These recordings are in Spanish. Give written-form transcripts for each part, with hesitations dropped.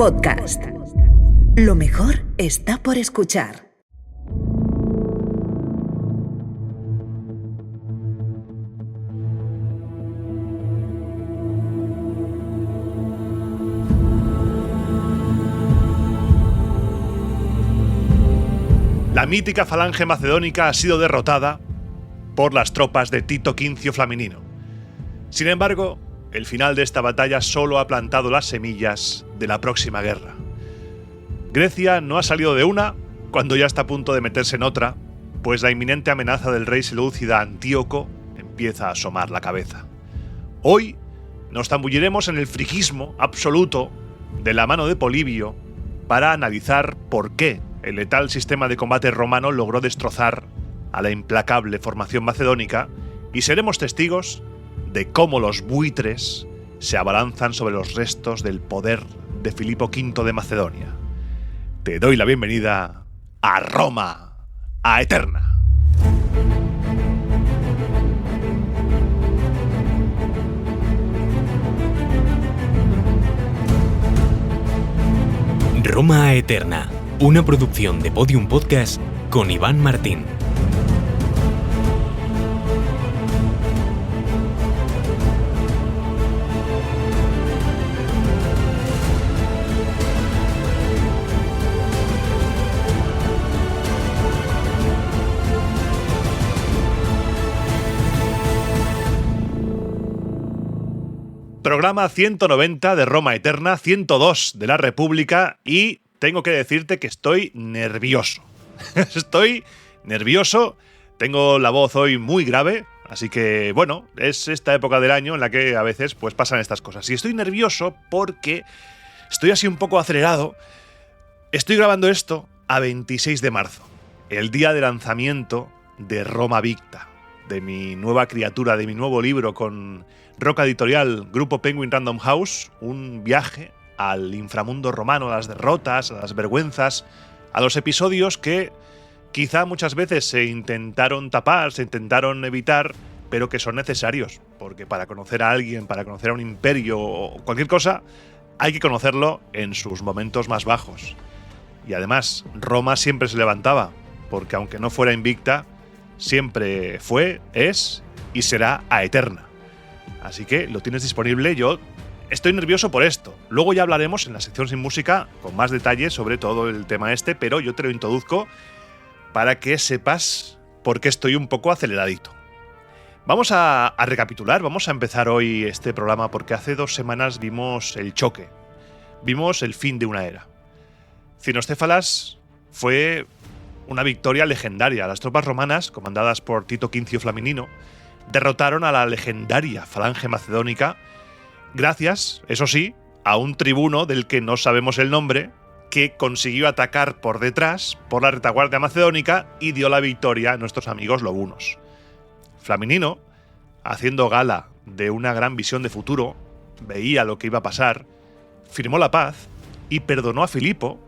Podcast. Lo mejor está por escuchar. La mítica falange macedónica ha sido derrotada por las tropas de Tito Quincio Flaminino. Sin embargo, el final de esta batalla solo ha plantado las semillas de la próxima guerra. Grecia no ha salido de una cuando ya está a punto de meterse en otra, pues la inminente amenaza del rey seleucida Antíoco empieza a asomar la cabeza. Hoy nos zambulliremos en el friquismo absoluto de la mano de Polibio para analizar por qué el letal sistema de combate romano logró destrozar a la implacable formación macedónica, y seremos testigos de cómo los buitres se abalanzan sobre los restos del poder de Filipo V de Macedonia. Te doy la bienvenida a Roma, a Eterna. Roma a Eterna, una producción de Podium Podcast con Iván Martín. Programa 190 de Roma Eterna, 102 de la República, y tengo que decirte que estoy nervioso. Estoy nervioso, tengo la voz hoy muy grave, así que bueno, es esta época del año en la que a veces pues pasan estas cosas. Y estoy nervioso porque estoy así un poco acelerado. Estoy grabando esto a 26 de marzo, el día de lanzamiento de Roma Victa, de mi nueva criatura, de mi nuevo libro con Roca Editorial, Grupo Penguin Random House, un viaje al inframundo romano, a las derrotas, a las vergüenzas, a los episodios que quizá muchas veces se intentaron tapar, se intentaron evitar, pero que son necesarios, porque para conocer a alguien, para conocer a un imperio o cualquier cosa, hay que conocerlo en sus momentos más bajos. Y además, Roma siempre se levantaba, porque aunque no fuera invicta, siempre fue, es y será a Eterna. Así que lo tienes disponible. Yo estoy nervioso por esto. Luego ya hablaremos en la sección sin música con más detalles sobre todo el tema este, pero yo te lo introduzco para que sepas por qué estoy un poco aceleradito. Vamos a recapitular, vamos a empezar hoy este programa porque hace 2 semanas vimos el choque, vimos el fin de una era. Cinocéfalas fue una victoria legendaria. Las tropas romanas, comandadas por Tito Quincio Flaminino, derrotaron a la legendaria falange macedónica gracias, eso sí, a un tribuno del que no sabemos el nombre, que consiguió atacar por detrás, por la retaguardia macedónica, y dio la victoria a nuestros amigos lobunos. Flaminino, haciendo gala de una gran visión de futuro, veía lo que iba a pasar, firmó la paz y perdonó a Filipo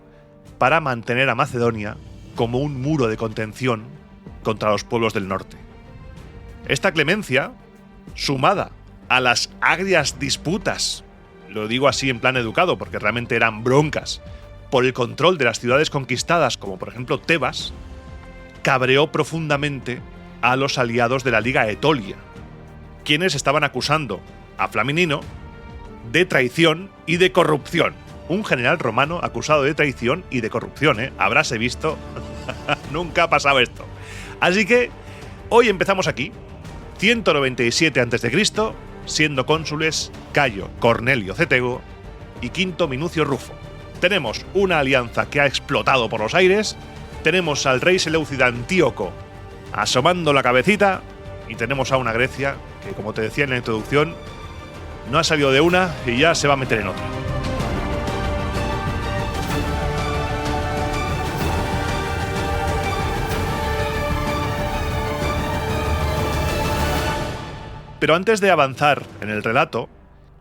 para mantener a Macedonia como un muro de contención contra los pueblos del norte. Esta clemencia, sumada a las agrias disputas, lo digo así en plan educado porque realmente eran broncas, por el control de las ciudades conquistadas, como por ejemplo Tebas, cabreó profundamente a los aliados de la Liga Etolia, quienes estaban acusando a Flaminino de traición y de corrupción. Un general romano acusado de traición y de corrupción, ¿eh? Habráse visto. Nunca ha pasado esto. Así que hoy empezamos aquí, 197 a.C., siendo cónsules Cayo Cornelio Cetego y Quinto Minucio Rufo. Tenemos una alianza que ha explotado por los aires, tenemos al rey seleucida Antíoco asomando la cabecita y tenemos a una Grecia que, como te decía en la introducción, no ha salido de una y ya se va a meter en otra. Pero antes de avanzar en el relato,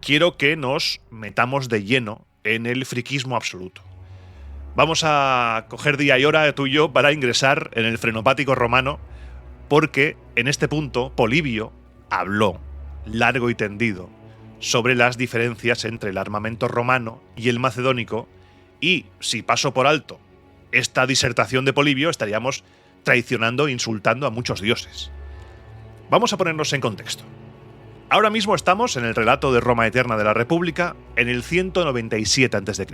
quiero que nos metamos de lleno en el friquismo absoluto. Vamos a coger día y hora tú y yo para ingresar en el frenopático romano, porque en este punto Polibio habló largo y tendido sobre las diferencias entre el armamento romano y el macedónico Y si paso por alto esta disertación de Polibio, estaríamos traicionando e insultando a muchos dioses. Vamos a ponernos en contexto. Ahora mismo estamos en el relato de Roma Eterna de la República, en el 197 a.C.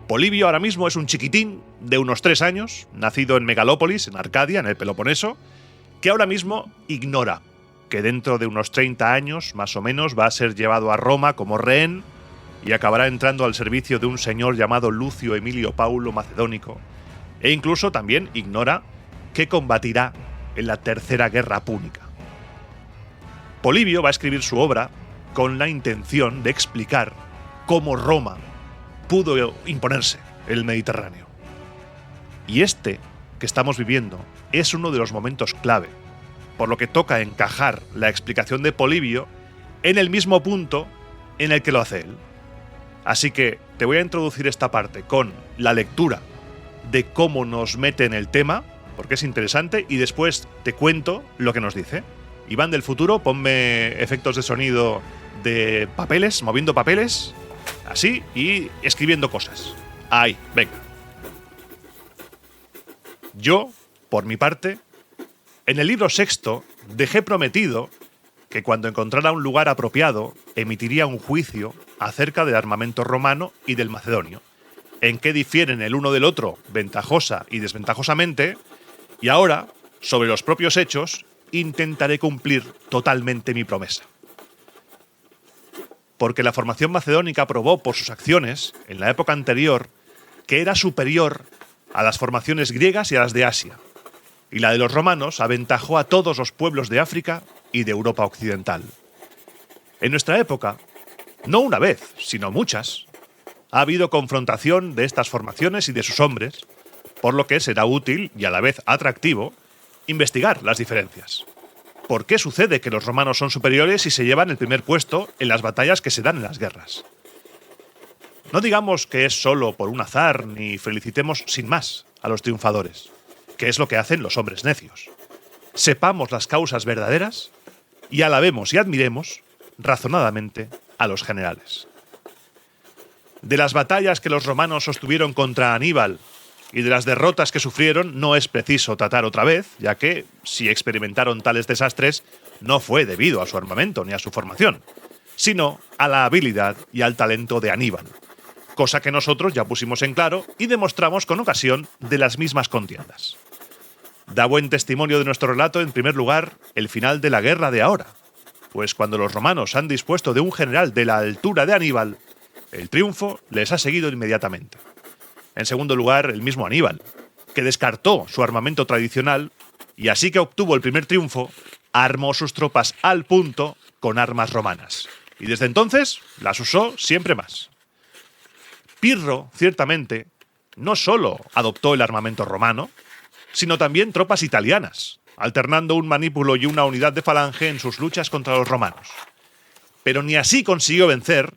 Polibio ahora mismo es un chiquitín de unos 3 años, nacido en Megalópolis, en Arcadia, en el Peloponeso, que ahora mismo ignora que dentro de unos 30 años, más o menos, va a ser llevado a Roma como rehén y acabará entrando al servicio de un señor llamado Lucio Emilio Paulo Macedónico, e incluso también ignora que combatirá en la Tercera Guerra Púnica. Polibio va a escribir su obra con la intención de explicar cómo Roma pudo imponerse en el Mediterráneo. Y este que estamos viviendo es uno de los momentos clave, por lo que toca encajar la explicación de Polibio en el mismo punto en el que lo hace él. Así que te voy a introducir esta parte con la lectura de cómo nos mete en el tema, porque es interesante, y después te cuento lo que nos dice. Iván del futuro, ponme efectos de sonido de papeles, moviendo papeles, así, y escribiendo cosas. Ahí, venga. Yo, por mi parte, en el libro sexto dejé prometido que cuando encontrara un lugar apropiado emitiría un juicio acerca del armamento romano y del macedonio, en qué difieren el uno del otro ventajosa y desventajosamente, y ahora, sobre los propios hechos, intentaré cumplir totalmente mi promesa. Porque la formación macedónica probó por sus acciones, en la época anterior, que era superior a las formaciones griegas y a las de Asia, y la de los romanos aventajó a todos los pueblos de África y de Europa occidental. En nuestra época, no una vez, sino muchas, ha habido confrontación de estas formaciones y de sus hombres, por lo que será útil y a la vez atractivo investigar las diferencias. ¿Por qué sucede que los romanos son superiores y se llevan el primer puesto en las batallas que se dan en las guerras? No digamos que es solo por un azar, ni felicitemos sin más a los triunfadores, que es lo que hacen los hombres necios. Sepamos las causas verdaderas y alabemos y admiremos razonadamente a los generales. De las batallas que los romanos sostuvieron contra Aníbal y de las derrotas que sufrieron no es preciso tratar otra vez, ya que, si experimentaron tales desastres, no fue debido a su armamento ni a su formación, sino a la habilidad y al talento de Aníbal, cosa que nosotros ya pusimos en claro y demostramos con ocasión de las mismas contiendas. Da buen testimonio de nuestro relato, en primer lugar, el final de la guerra de ahora, pues cuando los romanos han dispuesto de un general de la altura de Aníbal, el triunfo les ha seguido inmediatamente. En segundo lugar, el mismo Aníbal, que descartó su armamento tradicional y así que obtuvo el primer triunfo, armó sus tropas al punto con armas romanas. Y desde entonces las usó siempre más. Pirro, ciertamente, no solo adoptó el armamento romano, sino también tropas italianas, alternando un manípulo y una unidad de falange en sus luchas contra los romanos. Pero ni así consiguió vencer,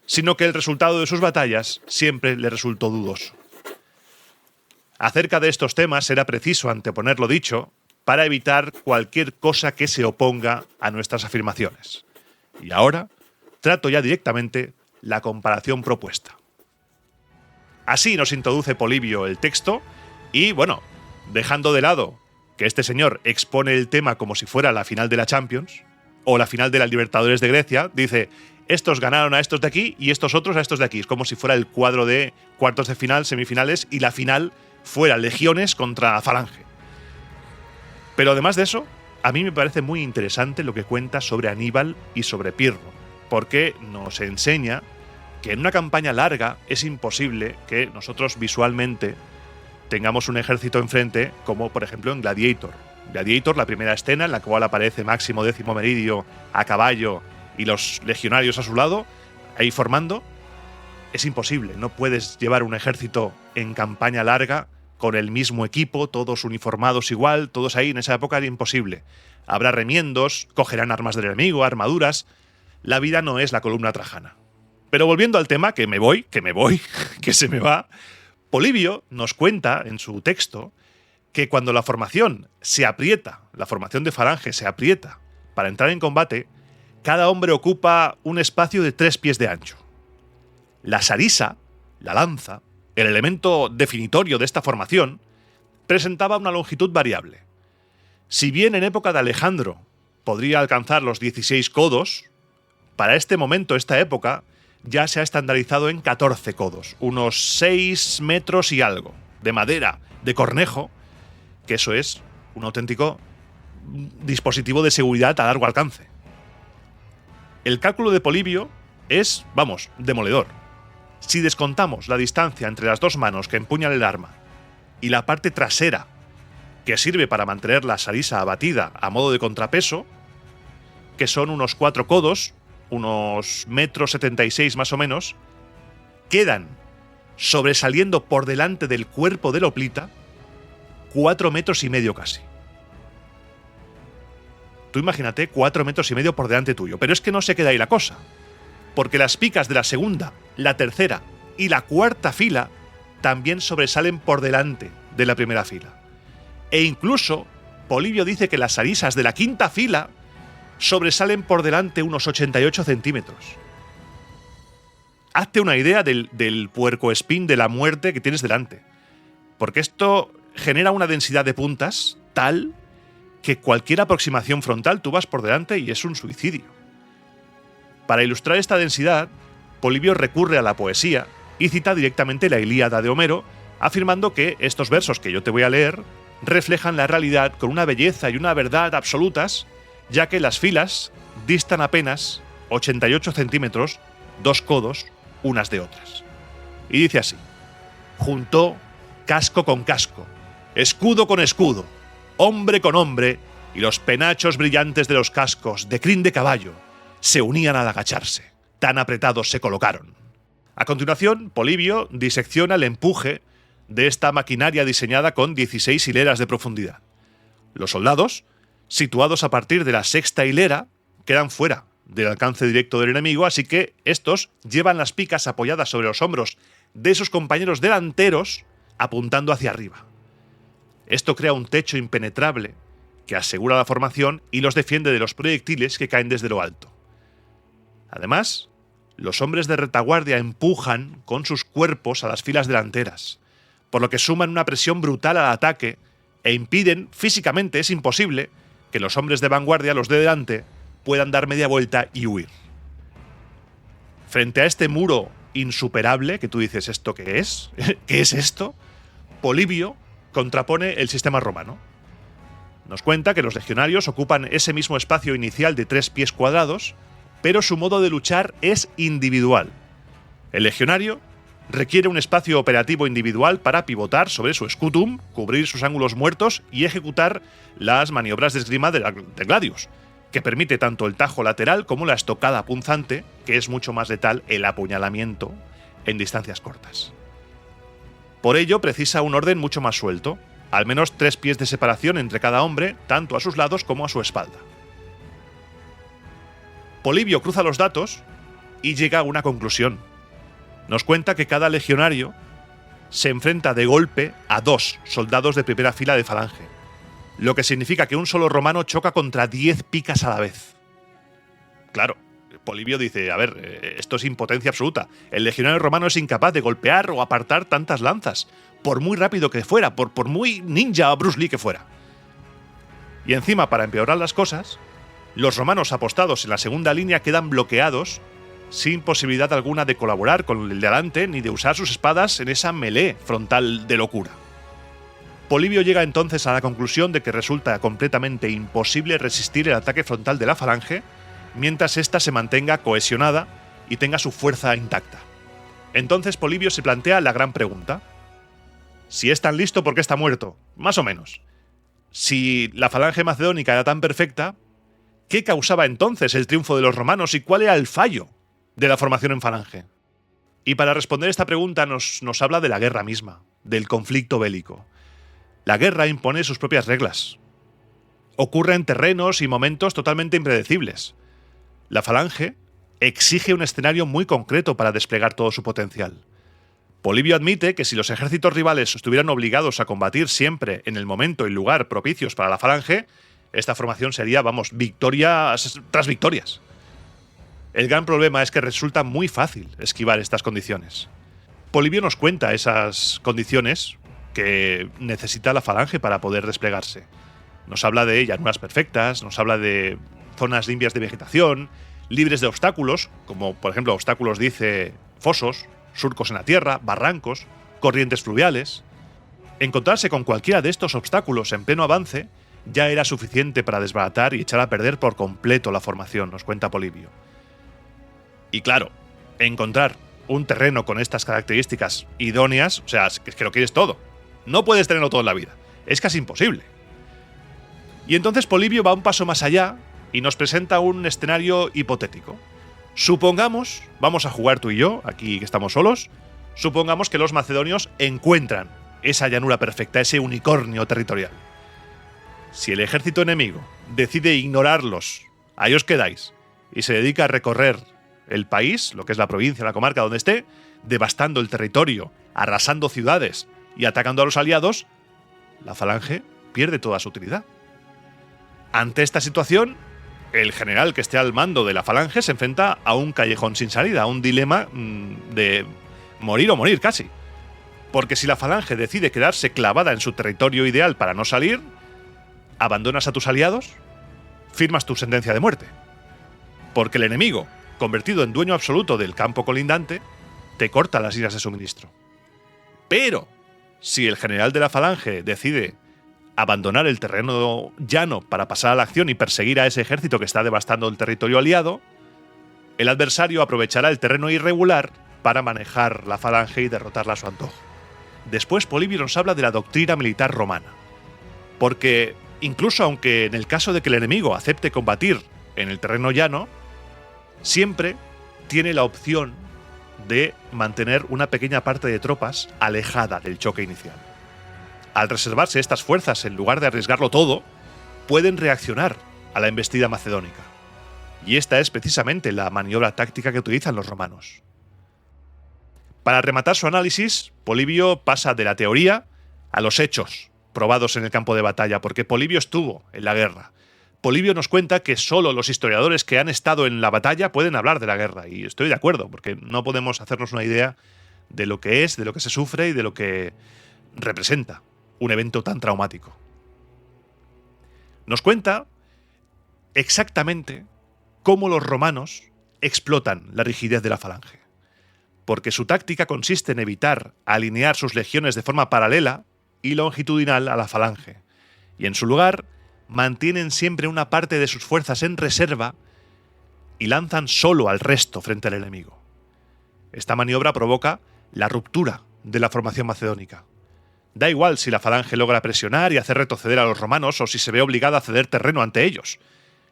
sino que el resultado de sus batallas siempre le resultó dudoso. Acerca de estos temas era preciso anteponer lo dicho para evitar cualquier cosa que se oponga a nuestras afirmaciones. Y ahora trato ya directamente la comparación propuesta. Así nos introduce Polibio el texto y, bueno, dejando de lado que este señor expone el tema como si fuera la final de la Champions o la final de la Libertadores de Grecia, dice: estos ganaron a estos de aquí y estos otros a estos de aquí. Es como si fuera el cuadro de cuartos de final, semifinales y la final fuera legiones contra falange. Pero además de eso, a mí me parece muy interesante lo que cuenta sobre Aníbal y sobre Pirro, porque nos enseña que en una campaña larga es imposible que nosotros visualmente tengamos un ejército enfrente, como por ejemplo en Gladiator. Gladiator, la primera escena en la cual aparece Máximo Décimo Meridio a caballo y los legionarios a su lado, ahí formando, es imposible. No puedes llevar un ejército en campaña larga con el mismo equipo, todos uniformados igual, todos ahí. En esa época era imposible. Habrá remiendos, cogerán armas del enemigo, armaduras. La vida no es la columna trajana. Pero volviendo al tema, que se me va, Polibio nos cuenta en su texto que cuando la formación se aprieta, la formación de falange se aprieta para entrar en combate, cada hombre ocupa un espacio de 3 pies de ancho. La sarisa, la lanza, el elemento definitorio de esta formación, presentaba una longitud variable. Si bien en época de Alejandro podría alcanzar los 16 codos, para este momento, esta época, ya se ha estandarizado en 14 codos, unos 6 metros y algo, de madera, de cornejo, que eso es un auténtico dispositivo de seguridad a largo alcance. El cálculo de Polibio es, demoledor. Si descontamos la distancia entre las dos manos que empuñan el arma y la parte trasera que sirve para mantener la sarisa abatida a modo de contrapeso, que son unos 4 codos, unos 1,76 m más o menos, quedan sobresaliendo por delante del cuerpo del hoplita 4,5 metros casi. Tú imagínate 4,5 metros por delante tuyo. Pero es que no se queda ahí la cosa, porque las picas de la segunda, la tercera y la cuarta fila también sobresalen por delante de la primera fila. E incluso Polibio dice que las sarisas de la quinta fila sobresalen por delante unos 88 centímetros. Hazte una idea del puercoespín de la muerte que tienes delante, porque esto genera una densidad de puntas tal que cualquier aproximación frontal tú vas por delante y es un suicidio. Para ilustrar esta densidad, Polibio recurre a la poesía y cita directamente la Ilíada de Homero, afirmando que estos versos que yo te voy a leer reflejan la realidad con una belleza y una verdad absolutas, ya que las filas distan apenas 88 centímetros, 2 codos, unas de otras. Y dice así: juntó casco con casco, escudo con escudo, hombre con hombre, y los penachos brillantes de los cascos de crin de caballo se unían al agacharse. Tan apretados se colocaron. A continuación, Polibio disecciona el empuje de esta maquinaria diseñada con 16 hileras de profundidad. Los soldados, situados a partir de la sexta hilera, quedan fuera del alcance directo del enemigo, así que estos llevan las picas apoyadas sobre los hombros de sus compañeros delanteros, apuntando hacia arriba. Esto crea un techo impenetrable que asegura la formación y los defiende de los proyectiles que caen desde lo alto. Además, los hombres de retaguardia empujan con sus cuerpos a las filas delanteras, por lo que suman una presión brutal al ataque e impiden, físicamente es imposible, que los hombres de vanguardia, los de delante, puedan dar media vuelta y huir. Frente a este muro insuperable, que tú dices, ¿esto qué es? ¿Qué es esto? Polibio contrapone el sistema romano. Nos cuenta que los legionarios ocupan ese mismo espacio inicial de 3 pies cuadrados, pero su modo de luchar es individual. El legionario requiere un espacio operativo individual para pivotar sobre su scutum, cubrir sus ángulos muertos y ejecutar las maniobras de esgrima de gladius, que permite tanto el tajo lateral como la estocada punzante, que es mucho más letal el apuñalamiento en distancias cortas. Por ello precisa un orden mucho más suelto, al menos 3 pies de separación entre cada hombre, tanto a sus lados como a su espalda. Polibio cruza los datos y llega a una conclusión. Nos cuenta que cada legionario se enfrenta de golpe a 2 soldados de primera fila de falange, lo que significa que un solo romano choca contra 10 picas a la vez. Claro, Polibio dice, a ver, esto es impotencia absoluta. El legionario romano es incapaz de golpear o apartar tantas lanzas, por muy rápido que fuera, por muy ninja o Bruce Lee que fuera. Y encima, para empeorar las cosas, los romanos apostados en la segunda línea quedan bloqueados sin posibilidad alguna de colaborar con el de adelante ni de usar sus espadas en esa melee frontal de locura. Polibio llega entonces a la conclusión de que resulta completamente imposible resistir el ataque frontal de la falange mientras ésta se mantenga cohesionada y tenga su fuerza intacta. Entonces Polibio se plantea la gran pregunta: si es tan listo, ¿por qué está muerto? Más o menos. Si la falange macedónica era tan perfecta, ¿qué causaba entonces el triunfo de los romanos y cuál era el fallo de la formación en falange? Y para responder esta pregunta nos habla de la guerra misma, del conflicto bélico. La guerra impone sus propias reglas. Ocurre en terrenos y momentos totalmente impredecibles. La falange exige un escenario muy concreto para desplegar todo su potencial. Polibio admite que si los ejércitos rivales estuvieran obligados a combatir siempre en el momento y lugar propicios para la falange, esta formación sería, victorias tras victorias. El gran problema es que resulta muy fácil esquivar estas condiciones. Polibio nos cuenta esas condiciones que necesita la falange para poder desplegarse. Nos habla de llanuras perfectas, nos habla de zonas limpias de vegetación, libres de obstáculos, como por ejemplo obstáculos, dice, fosos, surcos en la tierra, barrancos, corrientes fluviales. Encontrarse con cualquiera de estos obstáculos en pleno avance ya era suficiente para desbaratar y echar a perder por completo la formación, nos cuenta Polibio. Y claro, encontrar un terreno con estas características idóneas, o sea, es que lo quieres todo. No puedes tenerlo todo en la vida. Es casi imposible. Y entonces Polibio va un paso más allá y nos presenta un escenario hipotético. Supongamos, vamos a jugar tú y yo, aquí que estamos solos, supongamos que los macedonios encuentran esa llanura perfecta, ese unicornio territorial. Si el ejército enemigo decide ignorarlos, ahí os quedáis, y se dedica a recorrer el país, lo que es la provincia, la comarca donde esté, devastando el territorio, arrasando ciudades y atacando a los aliados, la falange pierde toda su utilidad. Ante esta situación, el general que esté al mando de la falange se enfrenta a un callejón sin salida, a un dilema de morir o morir casi. Porque si la falange decide quedarse clavada en su territorio ideal para no salir, abandonas a tus aliados, firmas tu sentencia de muerte. Porque el enemigo, convertido en dueño absoluto del campo colindante, te corta las líneas de suministro. Pero si el general de la falange decide abandonar el terreno llano para pasar a la acción y perseguir a ese ejército que está devastando el territorio aliado, el adversario aprovechará el terreno irregular para manejar la falange y derrotarla a su antojo. Después Polibio nos habla de la doctrina militar romana, porque incluso aunque en el caso de que el enemigo acepte combatir en el terreno llano, siempre tiene la opción de mantener una pequeña parte de tropas alejada del choque inicial. Al reservarse estas fuerzas en lugar de arriesgarlo todo, pueden reaccionar a la embestida macedónica. Y esta es precisamente la maniobra táctica que utilizan los romanos. Para rematar su análisis, Polibio pasa de la teoría a los hechos probados en el campo de batalla, porque Polibio estuvo en la guerra. Polibio nos cuenta que solo los historiadores que han estado en la batalla pueden hablar de la guerra, y estoy de acuerdo, porque no podemos hacernos una idea de lo que es, de lo que se sufre y de lo que representa un evento tan traumático. Nos cuenta exactamente cómo los romanos explotan la rigidez de la falange, porque su táctica consiste en evitar alinear sus legiones de forma paralela y longitudinal a la falange, y en su lugar mantienen siempre una parte de sus fuerzas en reserva y lanzan solo al resto frente al enemigo. Esta maniobra provoca la ruptura de la formación macedónica. Da igual si la falange logra presionar y hacer retroceder a los romanos o si se ve obligada a ceder terreno ante ellos.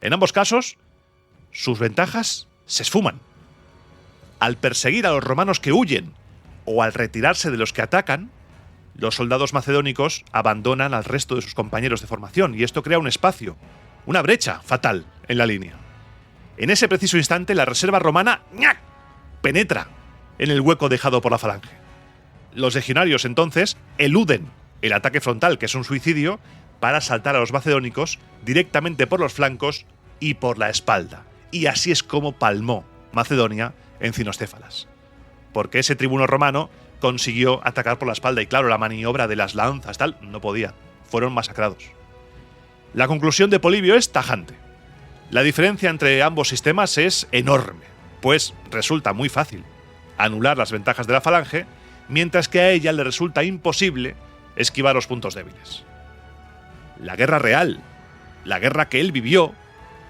En ambos casos, sus ventajas se esfuman. Al perseguir a los romanos que huyen o al retirarse de los que atacan, los soldados macedónicos abandonan al resto de sus compañeros de formación y esto crea un espacio, una brecha fatal en la línea. En ese preciso instante, la reserva romana ¡ñac!, penetra en el hueco dejado por la falange. Los legionarios entonces eluden el ataque frontal, que es un suicidio, para asaltar a los macedónicos directamente por los flancos y por la espalda. Y así es como palmó Macedonia en Cinostéfalas. Porque ese tribuno romano consiguió atacar por la espalda y claro, la maniobra de las lanzas tal, no podía. Fueron masacrados. La conclusión de Polibio es tajante. La diferencia entre ambos sistemas es enorme, pues resulta muy fácil anular las ventajas de la falange, mientras que a ella le resulta imposible esquivar los puntos débiles. La guerra real, la guerra que él vivió,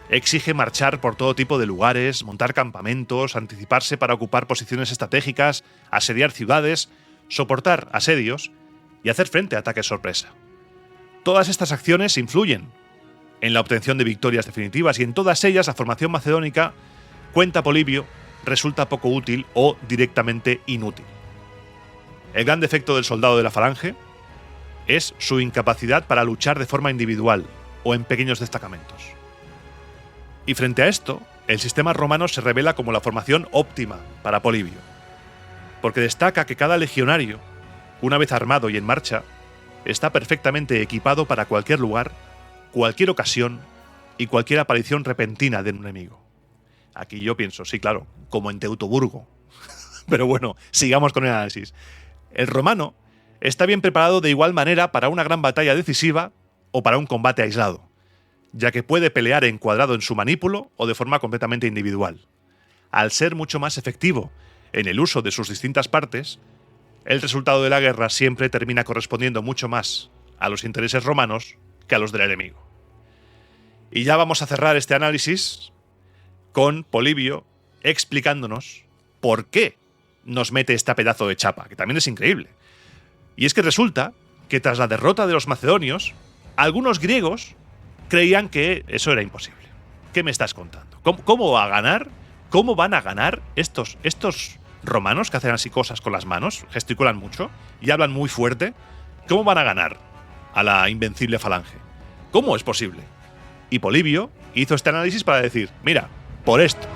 exige marchar por todo tipo de lugares, montar campamentos, anticiparse para ocupar posiciones estratégicas, asediar ciudades, soportar asedios y hacer frente a ataques sorpresa. Todas estas acciones influyen en la obtención de victorias definitivas y en todas ellas la formación macedónica, cuenta Polibio, resulta poco útil o directamente inútil. El gran defecto del soldado de la falange es su incapacidad para luchar de forma individual o en pequeños destacamentos. Y frente a esto, el sistema romano se revela como la formación óptima para Polibio, porque destaca que cada legionario, una vez armado y en marcha, está perfectamente equipado para cualquier lugar, cualquier ocasión y cualquier aparición repentina de un enemigo. Aquí yo pienso, sí, claro, como en Teutoburgo, Pero bueno, sigamos con el análisis. El romano está bien preparado de igual manera para una gran batalla decisiva o para un combate aislado, ya que puede pelear encuadrado en su manípulo o de forma completamente individual. Al ser mucho más efectivo en el uso de sus distintas partes, el resultado de la guerra siempre termina correspondiendo mucho más a los intereses romanos que a los del enemigo. Y ya vamos a cerrar este análisis con Polibio explicándonos por qué nos mete esta pedazo de chapa, que también es increíble. Y es que resulta que tras la derrota de los macedonios, algunos griegos creían que eso era imposible. ¿Qué me estás contando? ¿Cómo va a ganar? ¿Cómo van a ganar estos romanos que hacen así cosas con las manos, gesticulan mucho y hablan muy fuerte? ¿Cómo van a ganar a la invencible falange? ¿Cómo es posible? Y Polibio hizo este análisis para decir, mira, por esto.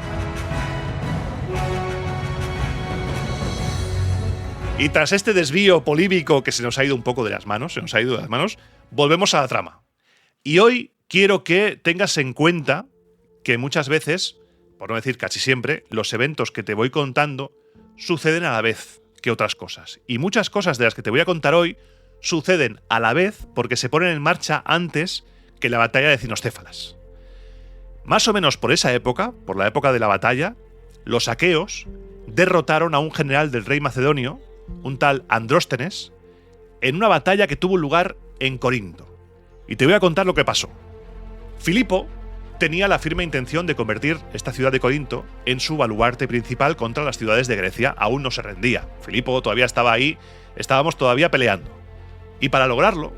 Y tras este desvío políbico que se nos ha ido un poco de las manos, volvemos a la trama. Y hoy quiero que tengas en cuenta que muchas veces, por no decir casi siempre, los eventos que te voy contando suceden a la vez que otras cosas. Y muchas cosas de las que te voy a contar hoy suceden a la vez porque se ponen en marcha antes que la batalla de Cinostéfalas. Más o menos por esa época, por la época de la batalla, los aqueos derrotaron a un general del rey macedonio, un tal Andróstenes, en una batalla que tuvo lugar en Corinto. Y te voy a contar lo que pasó. Filipo tenía la firme intención de convertir esta ciudad de Corinto en su baluarte principal contra las ciudades de Grecia. Aún no se rendía. Filipo todavía estaba ahí, estábamos todavía peleando. Y para lograrlo,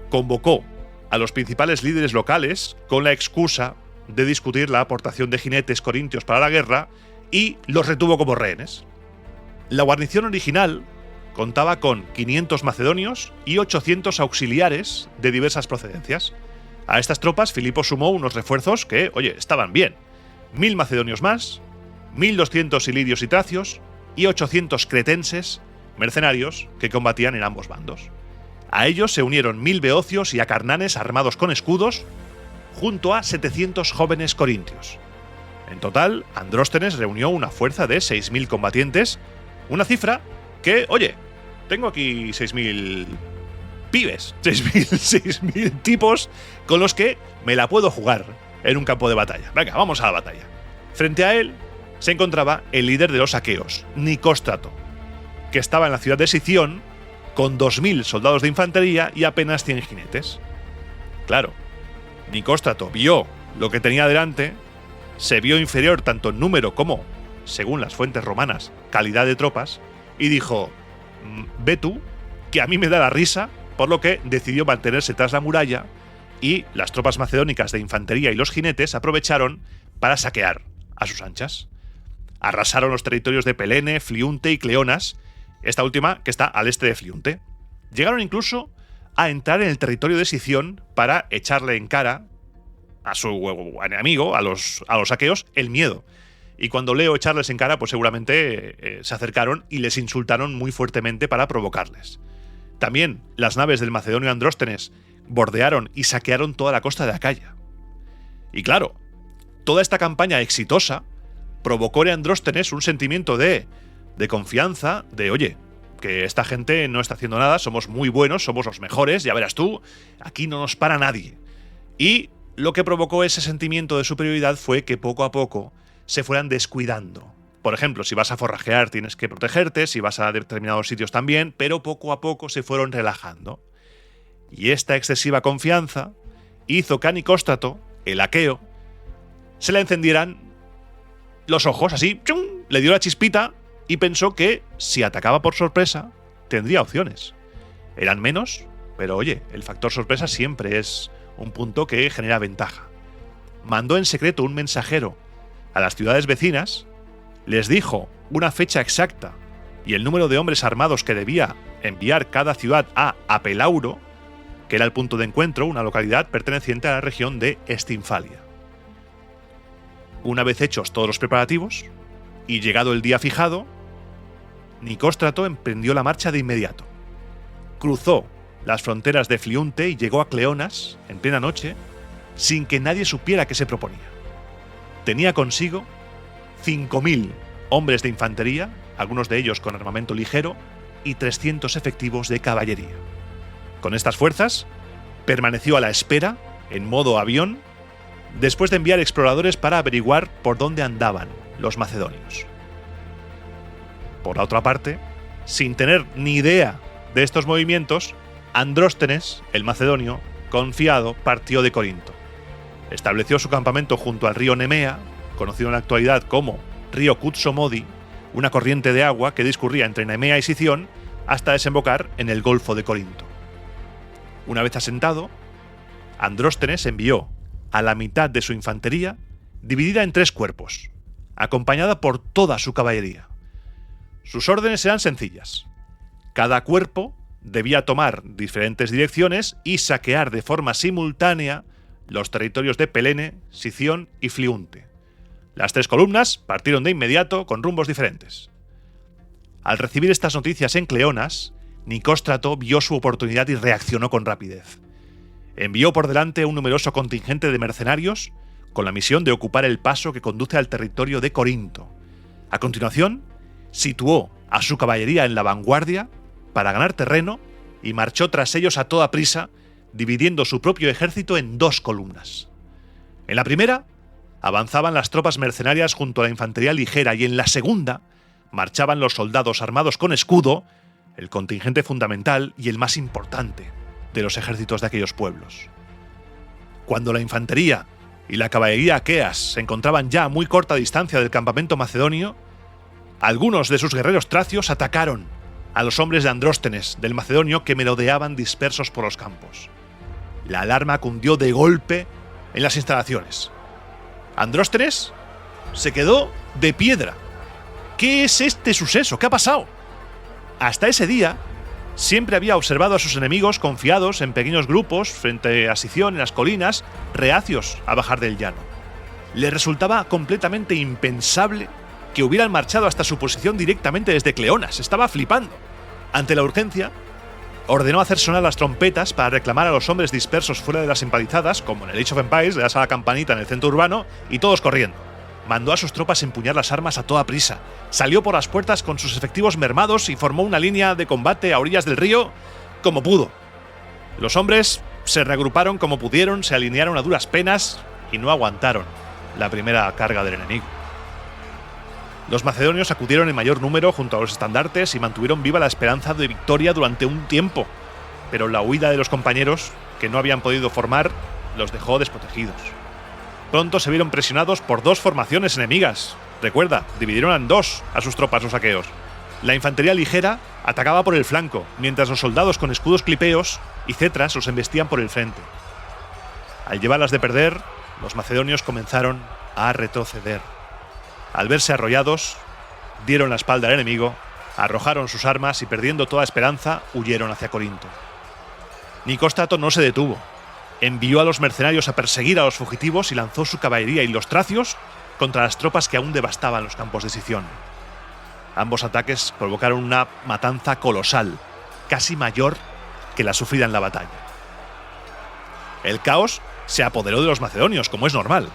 convocó a los principales líderes locales con la excusa de discutir la aportación de jinetes corintios para la guerra y los retuvo como rehenes. La guarnición original contaba con 500 macedonios y 800 auxiliares de diversas procedencias. A estas tropas Filipo sumó unos refuerzos que, oye, estaban bien. 1000 macedonios más, 1200 ilirios y tracios y 800 cretenses, mercenarios, que combatían en ambos bandos. A ellos se unieron 1000 beocios y acarnanes armados con escudos, junto a 700 jóvenes corintios. En total, Andróstenes reunió una fuerza de 6000 combatientes, una cifra que, oye, tengo aquí 6000 pibes, 6000 tipos con los que me la puedo jugar en un campo de batalla. Venga, vamos a la batalla. Frente a él se encontraba el líder de los aqueos, Nicóstrato, que estaba en la ciudad de Sición con 2000 soldados de infantería y apenas 100 jinetes. Claro, Nicóstrato vio lo que tenía delante, se vio inferior tanto en número como, según las fuentes romanas, calidad de tropas, y dijo, ve tú, que a mí me da la risa, por lo que decidió mantenerse tras la muralla y las tropas macedónicas de infantería y los jinetes aprovecharon para saquear a sus anchas. Arrasaron los territorios de Pelene, Fliunte y Cleonas, esta última que está al este de Fliunte. Llegaron incluso a entrar en el territorio de Sición para echarle en cara a su enemigo, a los aqueos, el miedo. Y cuando leo echarles en cara, pues seguramente se acercaron y les insultaron muy fuertemente para provocarles. También las naves del macedonio Andróstenes bordearon y saquearon toda la costa de Acaya. Y claro, toda esta campaña exitosa provocó en Andróstenes un sentimiento de confianza, de oye, que esta gente no está haciendo nada, somos muy buenos, somos los mejores, ya verás tú, aquí no nos para nadie. Y lo que provocó ese sentimiento de superioridad fue que poco a poco se fueran descuidando. Por ejemplo, si vas a forrajear tienes que protegerte, si vas a determinados sitios también, pero poco a poco se fueron relajando. Y esta excesiva confianza hizo que a Nicóstrato, el aqueo, se le encendieran los ojos, así, ¡chum!, le dio la chispita y pensó que si atacaba por sorpresa tendría opciones. Eran menos, pero oye, el factor sorpresa siempre es un punto que genera ventaja. Mandó en secreto un mensajero a las ciudades vecinas, les dijo una fecha exacta y el número de hombres armados que debía enviar cada ciudad a Apelauro, que era el punto de encuentro, una localidad perteneciente a la región de Estinfalia. Una vez hechos todos los preparativos y llegado el día fijado, Nicóstrato emprendió la marcha de inmediato. Cruzó las fronteras de Fliunte y llegó a Cleonas en plena noche sin que nadie supiera qué se proponía. Tenía consigo 5000 hombres de infantería, algunos de ellos con armamento ligero, y 300 efectivos de caballería. Con estas fuerzas, permaneció a la espera, en modo avión, después de enviar exploradores para averiguar por dónde andaban los macedonios. Por la otra parte, sin tener ni idea de estos movimientos, Andróstenes, el macedonio, confiado, partió de Corinto. Estableció su campamento junto al río Nemea, conocido en la actualidad como río Kutsomodi, una corriente de agua que discurría entre Nemea y Sición hasta desembocar en el Golfo de Corinto. Una vez asentado, Andróstenes envió a la mitad de su infantería, dividida en 3 cuerpos, acompañada por toda su caballería. Sus órdenes eran sencillas. Cada cuerpo debía tomar diferentes direcciones y saquear de forma simultánea los territorios de Pelene, Sición y Fliunte. Las 3 columnas partieron de inmediato con rumbos diferentes. Al recibir estas noticias en Cleonas, Nicóstrato vio su oportunidad y reaccionó con rapidez. Envió por delante un numeroso contingente de mercenarios con la misión de ocupar el paso que conduce al territorio de Corinto. A continuación, situó a su caballería en la vanguardia para ganar terreno y marchó tras ellos a toda prisa, dividiendo su propio ejército en 2 columnas. En la primera, avanzaban las tropas mercenarias junto a la infantería ligera y en la segunda, marchaban los soldados armados con escudo, el contingente fundamental y el más importante de los ejércitos de aquellos pueblos. Cuando la infantería y la caballería aqueas se encontraban ya a muy corta distancia del campamento macedonio, algunos de sus guerreros tracios atacaron a los hombres de Andróstenes, del macedonio, que merodeaban dispersos por los campos. La alarma cundió de golpe en las instalaciones. Andróstenes se quedó de piedra. ¿Qué es este suceso? ¿Qué ha pasado? Hasta ese día, siempre había observado a sus enemigos confiados en pequeños grupos frente a Sición en las colinas, reacios a bajar del llano. Le resultaba completamente impensable que hubieran marchado hasta su posición directamente desde Cleonas. Estaba flipando. Ante la urgencia, ordenó hacer sonar las trompetas para reclamar a los hombres dispersos fuera de las empalizadas, como en el Age of Empires, le das a la campanita en el centro urbano, y todos corriendo. Mandó a sus tropas empuñar las armas a toda prisa. Salió por las puertas con sus efectivos mermados y formó una línea de combate a orillas del río como pudo. Los hombres se reagruparon como pudieron, se alinearon a duras penas y no aguantaron la primera carga del enemigo. Los macedonios acudieron en mayor número junto a los estandartes y mantuvieron viva la esperanza de victoria durante un tiempo, pero la huida de los compañeros, que no habían podido formar, los dejó desprotegidos. Pronto se vieron presionados por 2 formaciones enemigas. Recuerda, dividieron en 2 a sus tropas los aqueos. La infantería ligera atacaba por el flanco, mientras los soldados con escudos clipeos y cetras los embestían por el frente. Al llevarlas de perder, los macedonios comenzaron a retroceder. Al verse arrollados, dieron la espalda al enemigo, arrojaron sus armas y, perdiendo toda esperanza, huyeron hacia Corinto. Nicóstrato no se detuvo. Envió a los mercenarios a perseguir a los fugitivos y lanzó su caballería y los tracios contra las tropas que aún devastaban los campos de Sición. Ambos ataques provocaron una matanza colosal, casi mayor que la sufrida en la batalla. El caos se apoderó de los macedonios, como es normal.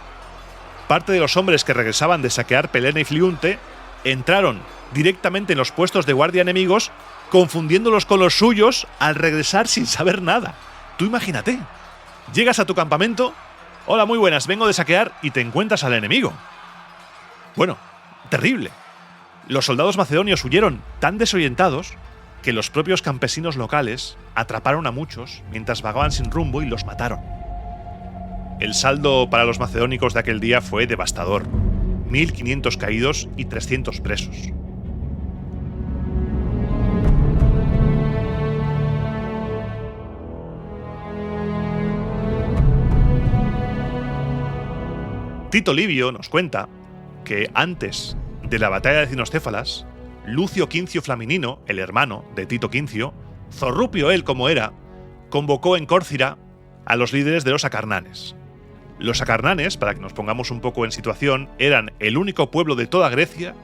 Parte de los hombres que regresaban de saquear Pelene y Fliunte entraron directamente en los puestos de guardia enemigos, confundiéndolos con los suyos al regresar sin saber nada. Tú imagínate. Llegas a tu campamento, hola, muy buenas, vengo de saquear, y te encuentras al enemigo. Bueno, terrible. Los soldados macedonios huyeron tan desorientados que los propios campesinos locales atraparon a muchos mientras vagaban sin rumbo y los mataron. El saldo para los macedónicos de aquel día fue devastador: 1500 caídos y 300 presos. Tito Livio nos cuenta que antes de la batalla de Cinostéfalas, Lucio Quincio Flaminino, el hermano de Tito Quincio, zorrupio él como era, convocó en Córcira a los líderes de los acarnanes. Los acarnanes, para que nos pongamos un poco en situación, eran el único pueblo de toda Grecia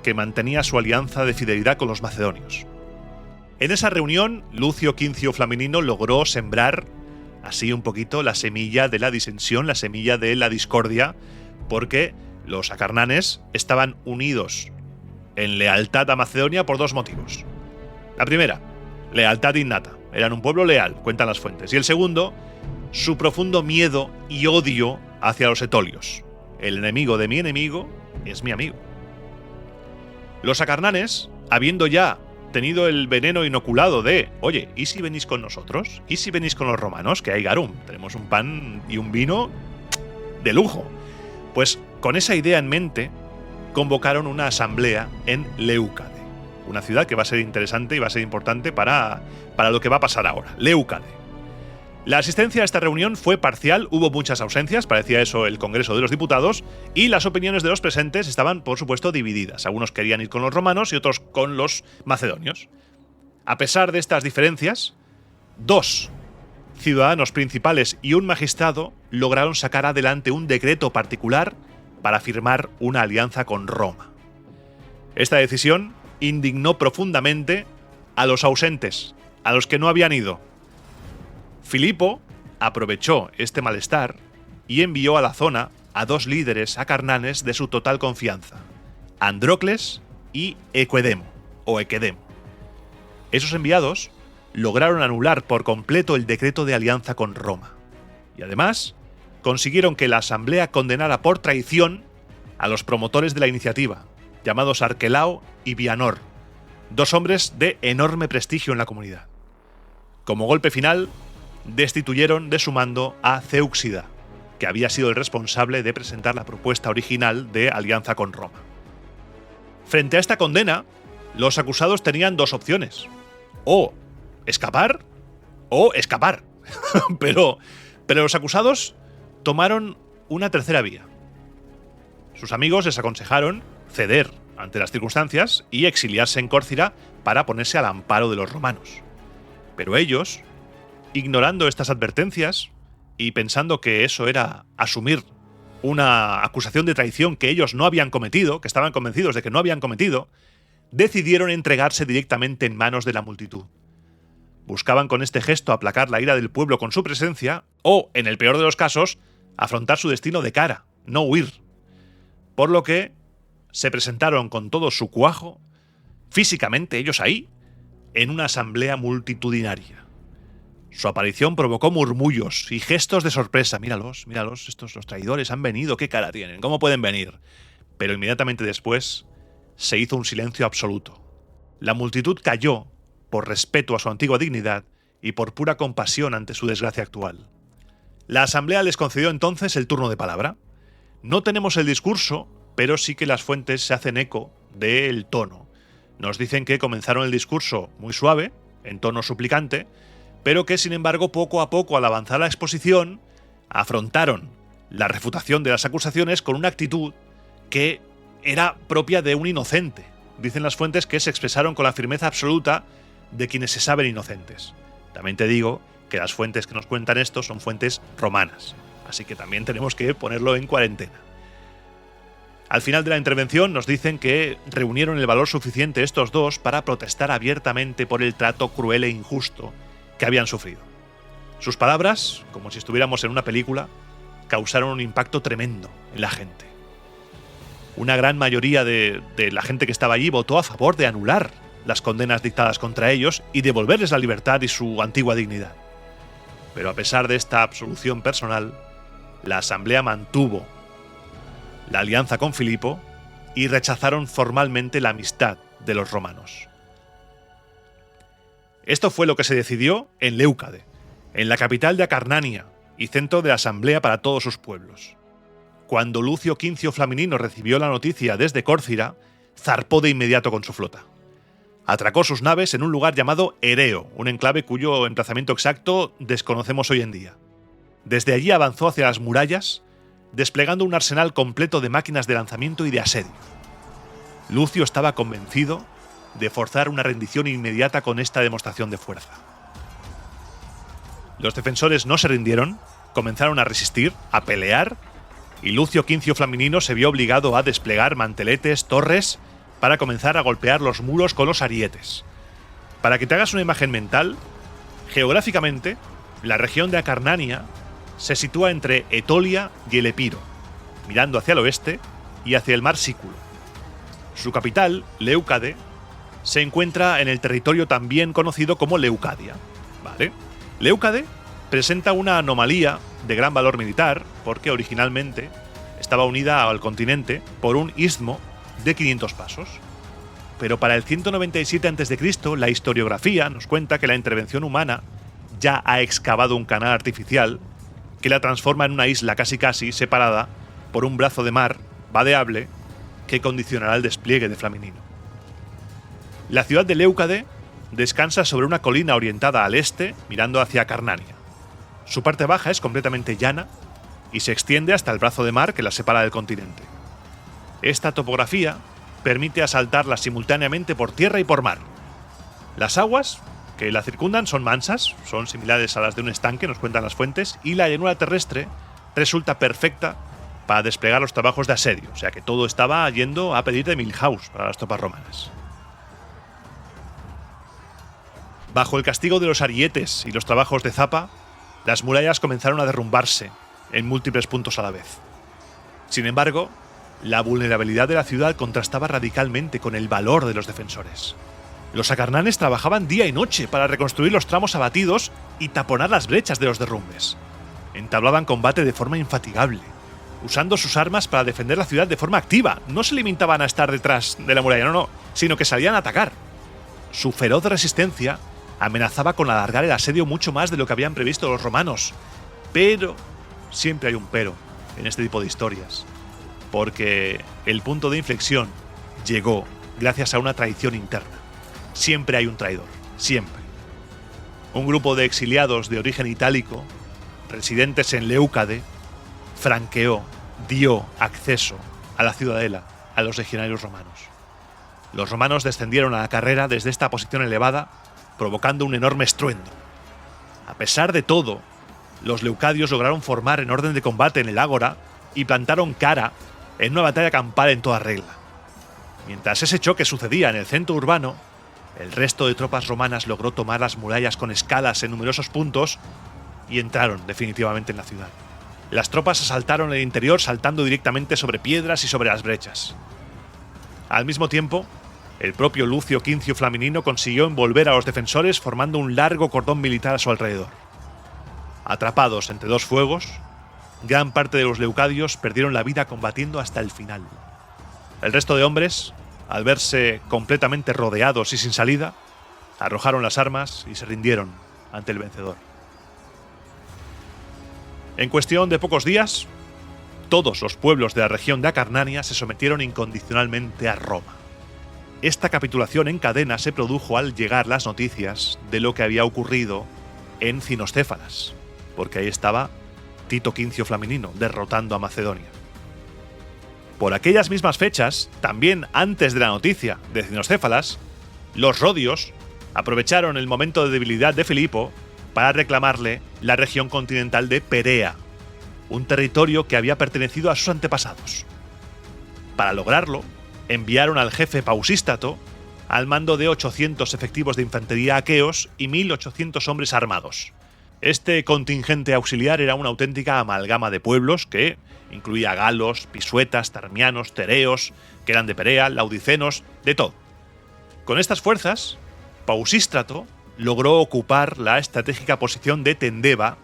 que mantenía su alianza de fidelidad con los macedonios. En esa reunión, Lucio Quincio Flaminino logró sembrar así un poquito la semilla de la disensión, la semilla de la discordia, porque los acarnanes estaban unidos en lealtad a Macedonia por 2 motivos. La primera, lealtad innata. Eran un pueblo leal, cuentan las fuentes. Y el segundo, su profundo miedo y odio hacia los etolios. El enemigo de mi enemigo es mi amigo. Los acarnanes, habiendo ya tenido el veneno inoculado de, oye, ¿y si venís con nosotros? ¿Y si venís con los romanos? Que hay garum, tenemos un pan y un vino de lujo. Pues con esa idea en mente, convocaron una asamblea en Leucade, una ciudad que va a ser interesante y va a ser importante para lo que va a pasar ahora, Leucade. La asistencia a esta reunión fue parcial, hubo muchas ausencias, parecía eso el Congreso de los Diputados, y las opiniones de los presentes estaban, por supuesto, divididas. Algunos querían ir con los romanos y otros con los macedonios. A pesar de estas diferencias, 2 ciudadanos principales y un magistrado lograron sacar adelante un decreto particular para firmar una alianza con Roma. Esta decisión indignó profundamente a los ausentes, a los que no habían ido. Filipo aprovechó este malestar y envió a la zona a 2 líderes acarnanes de su total confianza, Andrócles y Equedemo. Esos enviados lograron anular por completo el decreto de alianza con Roma. Y además, consiguieron que la asamblea condenara por traición a los promotores de la iniciativa, llamados Arquelao y Bianor, 2 hombres de enorme prestigio en la comunidad. Como golpe final, destituyeron de su mando a Céuxida, que había sido el responsable de presentar la propuesta original de alianza con Roma. Frente a esta condena, los acusados tenían 2 opciones: o escapar o escapar. pero los acusados tomaron una tercera vía. Sus amigos les aconsejaron ceder ante las circunstancias y exiliarse en Córcira para ponerse al amparo de los romanos. Pero ellos, ignorando estas advertencias y pensando que eso era asumir una acusación de traición que ellos no habían cometido, que estaban convencidos de que no habían cometido, decidieron entregarse directamente en manos de la multitud. Buscaban con este gesto aplacar la ira del pueblo con su presencia o, en el peor de los casos, afrontar su destino de cara, no huir. Por lo que se presentaron con todo su cuajo, físicamente ellos ahí, en una asamblea multitudinaria. Su aparición provocó murmullos y gestos de sorpresa. Míralos, estos los traidores han venido, qué cara tienen, ¿cómo pueden venir? Pero inmediatamente después se hizo un silencio absoluto. La multitud calló por respeto a su antigua dignidad y por pura compasión ante su desgracia actual. La asamblea les concedió entonces el turno de palabra. No tenemos el discurso, pero sí que las fuentes se hacen eco del tono. Nos dicen que comenzaron el discurso muy suave, en tono suplicante, pero que sin embargo poco a poco al avanzar la exposición afrontaron la refutación de las acusaciones con una actitud que era propia de un inocente. Dicen las fuentes que se expresaron con la firmeza absoluta de quienes se saben inocentes. También te digo que las fuentes que nos cuentan esto son fuentes romanas, así que también tenemos que ponerlo en cuarentena. Al final de la intervención nos dicen que reunieron el valor suficiente estos 2 para protestar abiertamente por el trato cruel e injusto que habían sufrido. Sus palabras, como si estuviéramos en una película, causaron un impacto tremendo en la gente. Una gran mayoría de la gente que estaba allí votó a favor de anular las condenas dictadas contra ellos y devolverles la libertad y su antigua dignidad. Pero a pesar de esta absolución personal, la asamblea mantuvo la alianza con Filipo y rechazaron formalmente la amistad de los romanos. Esto fue lo que se decidió en Leucade, en la capital de Acarnania y centro de la asamblea para todos sus pueblos. Cuando Lucio Quincio Flaminino recibió la noticia desde Córcira, zarpó de inmediato con su flota. Atracó sus naves en un lugar llamado Ereo, un enclave cuyo emplazamiento exacto desconocemos hoy en día. Desde allí avanzó hacia las murallas, desplegando un arsenal completo de máquinas de lanzamiento y de asedio. Lucio estaba convencido de forzar una rendición inmediata con esta demostración de fuerza. Los defensores no se rindieron, comenzaron a resistir, a pelear, y Lucio Quincio Flaminino se vio obligado a desplegar manteletes, torres, para comenzar a golpear los muros con los arietes. Para que te hagas una imagen mental, geográficamente, la región de Acarnania se sitúa entre Etolia y el Epiro, mirando hacia el oeste y hacia el mar Sículo. Su capital, Leucade, se encuentra en el territorio también conocido como Leucadia. ¿Vale? Leucade presenta una anomalía de gran valor militar porque originalmente estaba unida al continente por un istmo de 500 pasos. Pero para el 197 a.C., la historiografía nos cuenta que la intervención humana ya ha excavado un canal artificial que la transforma en una isla casi separada por un brazo de mar vadeable que condicionará el despliegue de Flaminino. La ciudad de Leucade descansa sobre una colina orientada al este, mirando hacia Acarnania. Su parte baja es completamente llana y se extiende hasta el brazo de mar que la separa del continente. Esta topografía permite asaltarla simultáneamente por tierra y por mar. Las aguas que la circundan son mansas, son similares a las de un estanque, nos cuentan las fuentes, y la llanura terrestre resulta perfecta para desplegar los trabajos de asedio, o sea que todo estaba yendo a pedir de Milhouse para las tropas romanas. Bajo el castigo de los arietes y los trabajos de zapa, las murallas comenzaron a derrumbarse en múltiples puntos a la vez. Sin embargo, la vulnerabilidad de la ciudad contrastaba radicalmente con el valor de los defensores. Los acarnanes trabajaban día y noche para reconstruir los tramos abatidos y taponar las brechas de los derrumbes. Entablaban combate de forma infatigable, usando sus armas para defender la ciudad de forma activa. No se limitaban a estar detrás de la muralla, no, sino que salían a atacar. Su feroz resistencia amenazaba con alargar el asedio mucho más de lo que habían previsto los romanos. Pero, siempre hay un pero en este tipo de historias, porque el punto de inflexión llegó gracias a una traición interna. Siempre hay un traidor, siempre. Un grupo de exiliados de origen itálico, residentes en Leucade, franqueó, dio acceso a la ciudadela a los legionarios romanos. Los romanos descendieron a la carrera desde esta posición elevada, provocando un enorme estruendo. A pesar de todo, los leucadios lograron formar en orden de combate en el ágora y plantaron cara en una batalla campal en toda regla. Mientras ese choque sucedía en el centro urbano, el resto de tropas romanas logró tomar las murallas con escalas en numerosos puntos y entraron definitivamente en la ciudad. Las tropas asaltaron el interior saltando directamente sobre piedras y sobre las brechas. Al mismo tiempo, el propio Lucio Quincio Flaminino consiguió envolver a los defensores formando un largo cordón militar a su alrededor. Atrapados entre dos fuegos, gran parte de los leucadios perdieron la vida combatiendo hasta el final. El resto de hombres, al verse completamente rodeados y sin salida, arrojaron las armas y se rindieron ante el vencedor. En cuestión de pocos días, todos los pueblos de la región de Acarnania se sometieron incondicionalmente a Roma. Esta capitulación en cadena se produjo al llegar las noticias de lo que había ocurrido en Cinostéfalas, porque ahí estaba Tito Quincio Flaminino derrotando a Macedonia. Por aquellas mismas fechas, también antes de la noticia de Cinostéfalas, los rodios aprovecharon el momento de debilidad de Filipo para reclamarle la región continental de Perea, un territorio que había pertenecido a sus antepasados. Para lograrlo, enviaron al jefe Pausístrato al mando de 800 efectivos de infantería aqueos y 1.800 hombres armados. Este contingente auxiliar era una auténtica amalgama de pueblos que incluía galos, pisuetas, tarmianos, tereos, que eran de Perea, laudicenos, de todo. Con estas fuerzas, Pausístrato logró ocupar la estratégica posición de Tendeba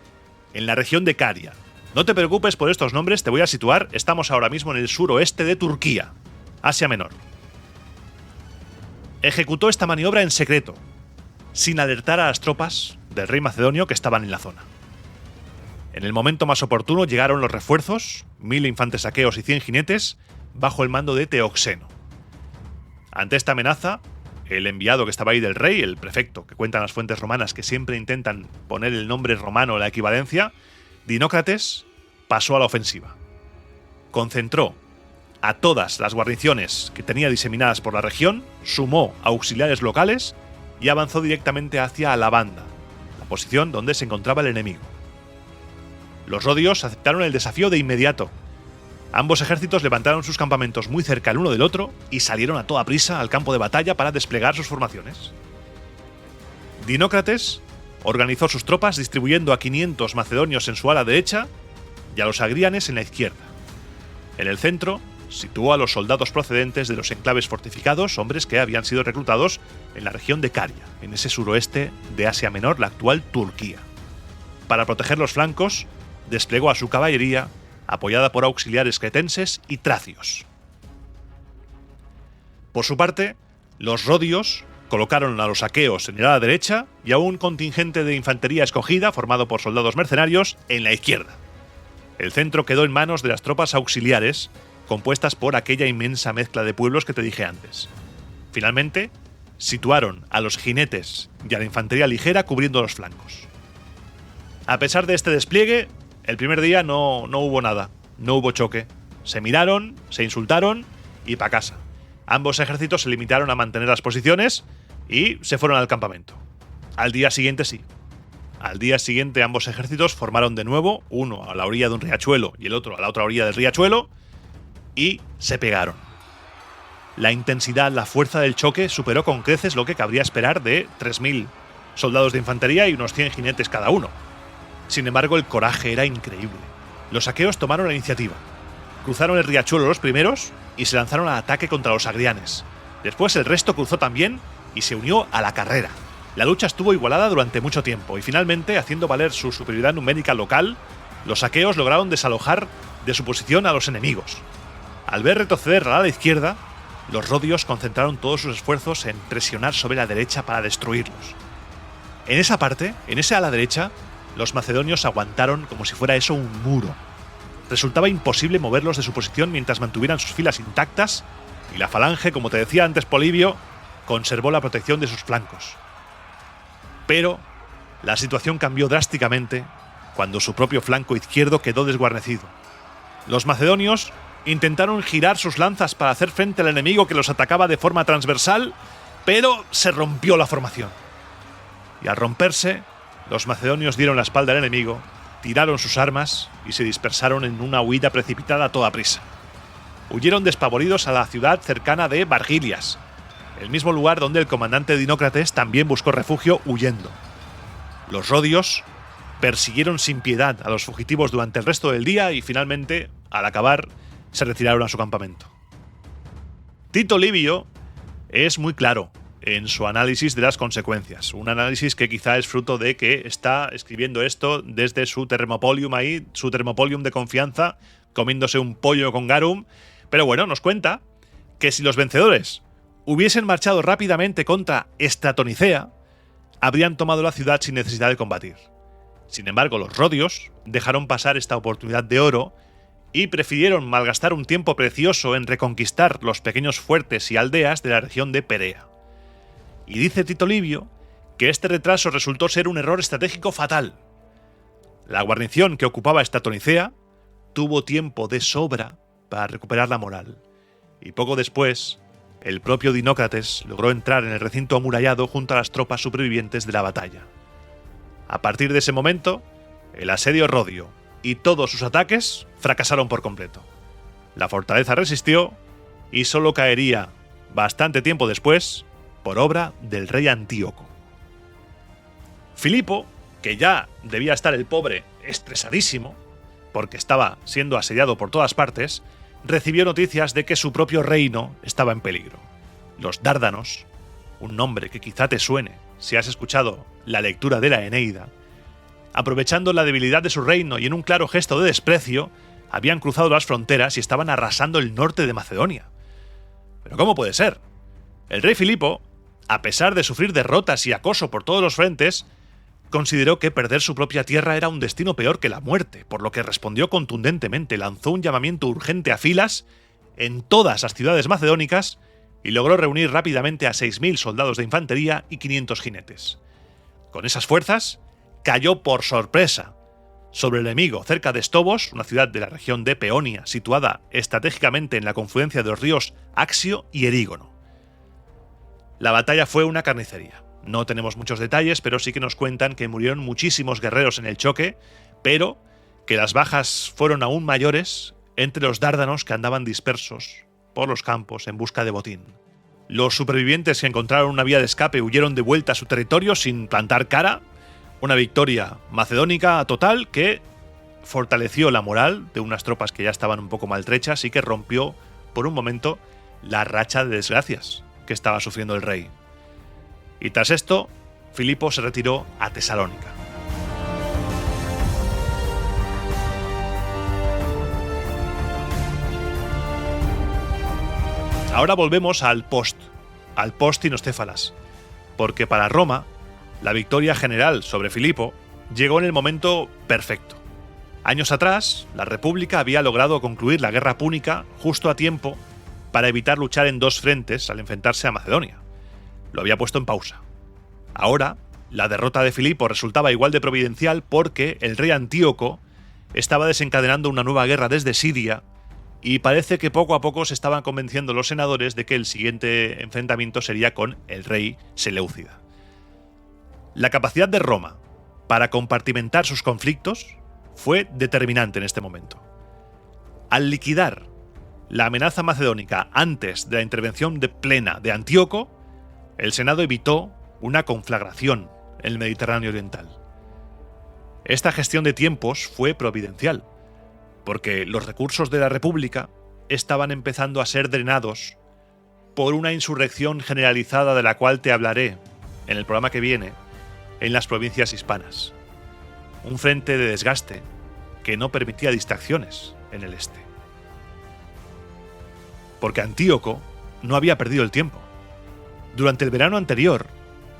en la región de Caria. No te preocupes por estos nombres, te voy a situar, estamos ahora mismo en el suroeste de Turquía, Asia Menor. Ejecutó esta maniobra en secreto, sin alertar a las tropas del rey macedonio que estaban en la zona. En el momento más oportuno llegaron los refuerzos, 1000 infantes aqueos y 100 jinetes, bajo el mando de Teoxeno. Ante esta amenaza, el enviado que estaba ahí del rey, el prefecto, que cuentan las fuentes romanas que siempre intentan poner el nombre romano a la equivalencia, Dinócrates, pasó a la ofensiva. Concentró a todas las guarniciones que tenía diseminadas por la región, sumó auxiliares locales y avanzó directamente hacia Alabanda, la posición donde se encontraba el enemigo. Los rodios aceptaron el desafío de inmediato. Ambos ejércitos levantaron sus campamentos muy cerca el uno del otro y salieron a toda prisa al campo de batalla para desplegar sus formaciones. Dinócrates organizó sus tropas distribuyendo a 500 macedonios en su ala derecha y a los agríanes en la izquierda. En el centro situó a los soldados procedentes de los enclaves fortificados, hombres que habían sido reclutados en la región de Caria, en ese suroeste de Asia Menor, la actual Turquía. Para proteger los flancos, desplegó a su caballería, apoyada por auxiliares cretenses y tracios. Por su parte, los rodios colocaron a los aqueos en el ala derecha y a un contingente de infantería escogida, formado por soldados mercenarios, en la izquierda. El centro quedó en manos de las tropas auxiliares, compuestas por aquella inmensa mezcla de pueblos que te dije antes. Finalmente, situaron a los jinetes y a la infantería ligera cubriendo los flancos. A pesar de este despliegue, el primer día no hubo nada, no hubo choque. Se miraron, se insultaron y pa' casa. Ambos ejércitos se limitaron a mantener las posiciones y se fueron al campamento. Al día siguiente sí. Al día siguiente ambos ejércitos formaron de nuevo, uno a la orilla de un riachuelo y el otro a la otra orilla del riachuelo, y se pegaron. La intensidad, la fuerza del choque superó con creces lo que cabría esperar de 3.000 soldados de infantería y unos 100 jinetes cada uno. Sin embargo, el coraje era increíble. Los aqueos tomaron la iniciativa. Cruzaron el riachuelo los primeros y se lanzaron al ataque contra los agrianes. Después el resto cruzó también y se unió a la carrera. La lucha estuvo igualada durante mucho tiempo y finalmente, haciendo valer su superioridad numérica local, los aqueos lograron desalojar de su posición a los enemigos. Al ver retroceder a la izquierda, los rodios concentraron todos sus esfuerzos en presionar sobre la derecha para destruirlos. En esa parte, en esa ala derecha, los macedonios aguantaron como si fuera eso un muro. Resultaba imposible moverlos de su posición mientras mantuvieran sus filas intactas, y la falange, como te decía antes Polibio, conservó la protección de sus flancos. Pero la situación cambió drásticamente cuando su propio flanco izquierdo quedó desguarnecido. Los macedonios intentaron girar sus lanzas para hacer frente al enemigo que los atacaba de forma transversal, pero se rompió la formación. Y al romperse, los macedonios dieron la espalda al enemigo, tiraron sus armas y se dispersaron en una huida precipitada a toda prisa. Huyeron despavoridos a la ciudad cercana de Vargilias, el mismo lugar donde el comandante Dinócrates también buscó refugio huyendo. Los rodios persiguieron sin piedad a los fugitivos durante el resto del día y finalmente, al acabar, se retiraron a su campamento. Tito Livio es muy claro en su análisis de las consecuencias, un análisis que quizá es fruto de que está escribiendo esto desde su Thermopolium ahí, su Thermopolium de confianza, comiéndose un pollo con garum, pero bueno, nos cuenta que si los vencedores hubiesen marchado rápidamente contra Estratonicea, habrían tomado la ciudad sin necesidad de combatir. Sin embargo, los rodios dejaron pasar esta oportunidad de oro y prefirieron malgastar un tiempo precioso en reconquistar los pequeños fuertes y aldeas de la región de Perea. Y dice Tito Livio que este retraso resultó ser un error estratégico fatal. La guarnición que ocupaba Estratonicea tuvo tiempo de sobra para recuperar la moral, y poco después, el propio Dinócrates logró entrar en el recinto amurallado junto a las tropas supervivientes de la batalla. A partir de ese momento, el asedio rodio y todos sus ataques fracasaron por completo. La fortaleza resistió y solo caería bastante tiempo después por obra del rey Antíoco. Filipo, que ya debía estar el pobre estresadísimo, porque estaba siendo asediado por todas partes, recibió noticias de que su propio reino estaba en peligro. Los Dárdanos, un nombre que quizá te suene si has escuchado la lectura de la Eneida, aprovechando la debilidad de su reino y en un claro gesto de desprecio, habían cruzado las fronteras y estaban arrasando el norte de Macedonia. ¿Pero cómo puede ser? El rey Filipo, a pesar de sufrir derrotas y acoso por todos los frentes, consideró que perder su propia tierra era un destino peor que la muerte, por lo que respondió contundentemente, lanzó un llamamiento urgente a filas en todas las ciudades macedónicas y logró reunir rápidamente a 6.000 soldados de infantería y 500 jinetes. Con esas fuerzas, cayó por sorpresa sobre el enemigo cerca de Stobos, una ciudad de la región de Peonia, situada estratégicamente en la confluencia de los ríos Axio y Erígono. La batalla fue una carnicería. No tenemos muchos detalles, pero sí que nos cuentan que murieron muchísimos guerreros en el choque, pero que las bajas fueron aún mayores entre los dárdanos que andaban dispersos por los campos en busca de botín. Los supervivientes que encontraron una vía de escape huyeron de vuelta a su territorio sin plantar cara. Una victoria macedónica total que fortaleció la moral de unas tropas que ya estaban un poco maltrechas y que rompió por un momento la racha de desgracias que estaba sufriendo el rey. Y tras esto, Filipo se retiró a Tesalónica. Ahora volvemos al post-Inostéfalas, porque para Roma, la victoria general sobre Filipo llegó en el momento perfecto. Años atrás, la República había logrado concluir la guerra púnica justo a tiempo para evitar luchar en dos frentes al enfrentarse a Macedonia. Lo había puesto en pausa. Ahora, la derrota de Filipo resultaba igual de providencial porque el rey Antíoco estaba desencadenando una nueva guerra desde Siria y parece que poco a poco se estaban convenciendo los senadores de que el siguiente enfrentamiento sería con el rey Seleucida. La capacidad de Roma para compartimentar sus conflictos fue determinante en este momento. Al liquidar la amenaza macedónica antes de la intervención plena de Antíoco, el Senado evitó una conflagración en el Mediterráneo oriental. Esta gestión de tiempos fue providencial, porque los recursos de la República estaban empezando a ser drenados por una insurrección generalizada de la cual te hablaré en el programa que viene en las provincias hispanas. Un frente de desgaste que no permitía distracciones en el este. Porque Antíoco no había perdido el tiempo. Durante el verano anterior,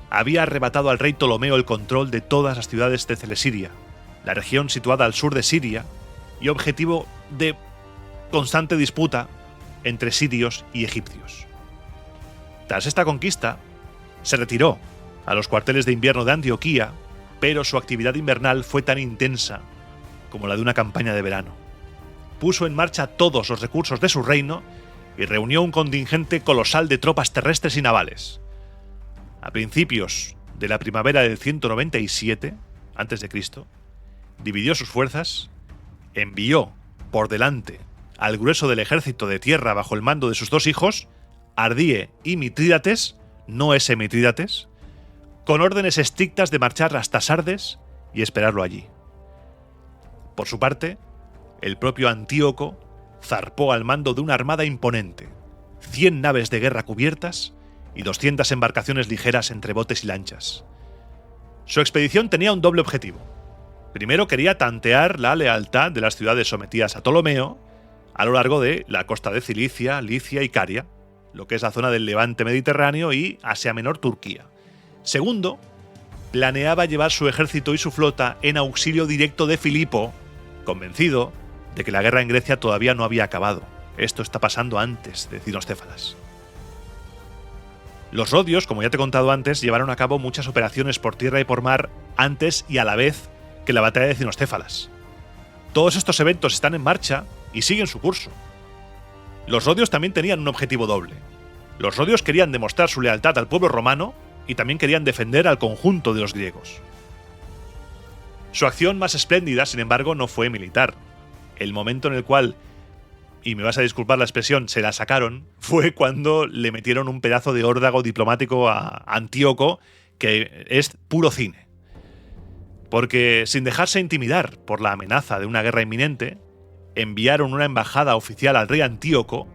había arrebatado al rey Ptolomeo el control de todas las ciudades de Celesiria, la región situada al sur de Siria y objetivo de constante disputa entre sirios y egipcios. Tras esta conquista, se retiró a los cuarteles de invierno de Antioquía, pero su actividad invernal fue tan intensa como la de una campaña de verano. Puso en marcha todos los recursos de su reino y reunió un contingente colosal de tropas terrestres y navales. A principios de la primavera del 197 a.C., dividió sus fuerzas, envió por delante al grueso del ejército de tierra bajo el mando de sus dos hijos, Ardíe y Mitrídates, no ese Mitrídates, con órdenes estrictas de marchar hasta Sardes y esperarlo allí. Por su parte, el propio Antíoco zarpó al mando de una armada imponente, 100 naves de guerra cubiertas y 200 embarcaciones ligeras entre botes y lanchas. Su expedición tenía un doble objetivo. Primero quería tantear la lealtad de las ciudades sometidas a Ptolomeo a lo largo de la costa de Cilicia, Licia y Caria, lo que es la zona del Levante Mediterráneo y Asia Menor, Turquía. Segundo, planeaba llevar su ejército y su flota en auxilio directo de Filipo, convencido de que la guerra en Grecia todavía no había acabado. Esto está pasando antes de Inostéfalas. Los rodios, como ya te he contado antes, llevaron a cabo muchas operaciones por tierra y por mar antes y a la vez que la batalla de Inostéfalas. Todos estos eventos están en marcha y siguen su curso. Los rodios también tenían un objetivo doble. Los rodios querían demostrar su lealtad al pueblo romano y también querían defender al conjunto de los griegos. Su acción más espléndida, sin embargo, no fue militar. El momento en el cual, y me vas a disculpar la expresión, se la sacaron, fue cuando le metieron un pedazo de órdago diplomático a Antíoco, que es puro cine. Porque, sin dejarse intimidar por la amenaza de una guerra inminente, enviaron una embajada oficial al rey Antíoco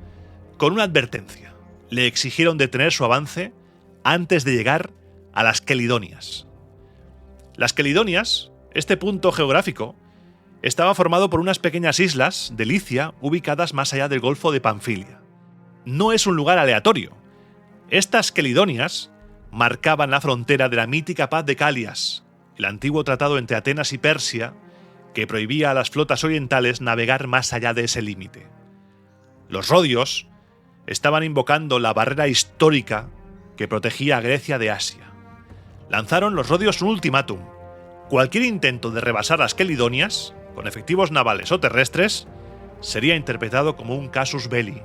con una advertencia. Le exigieron detener su avance antes de llegar a las Quelidonias. Las Quelidonias, este punto geográfico, estaba formado por unas pequeñas islas de Licia ubicadas más allá del Golfo de Panfilia. No es un lugar aleatorio. Estas Quelidonias marcaban la frontera de la mítica paz de Calias, el antiguo tratado entre Atenas y Persia que prohibía a las flotas orientales navegar más allá de ese límite. Los rodios estaban invocando la barrera histórica que protegía a Grecia de Asia. Lanzaron los rodios un ultimátum. Cualquier intento de rebasar las Quelidonias, con efectivos navales o terrestres, sería interpretado como un casus belli.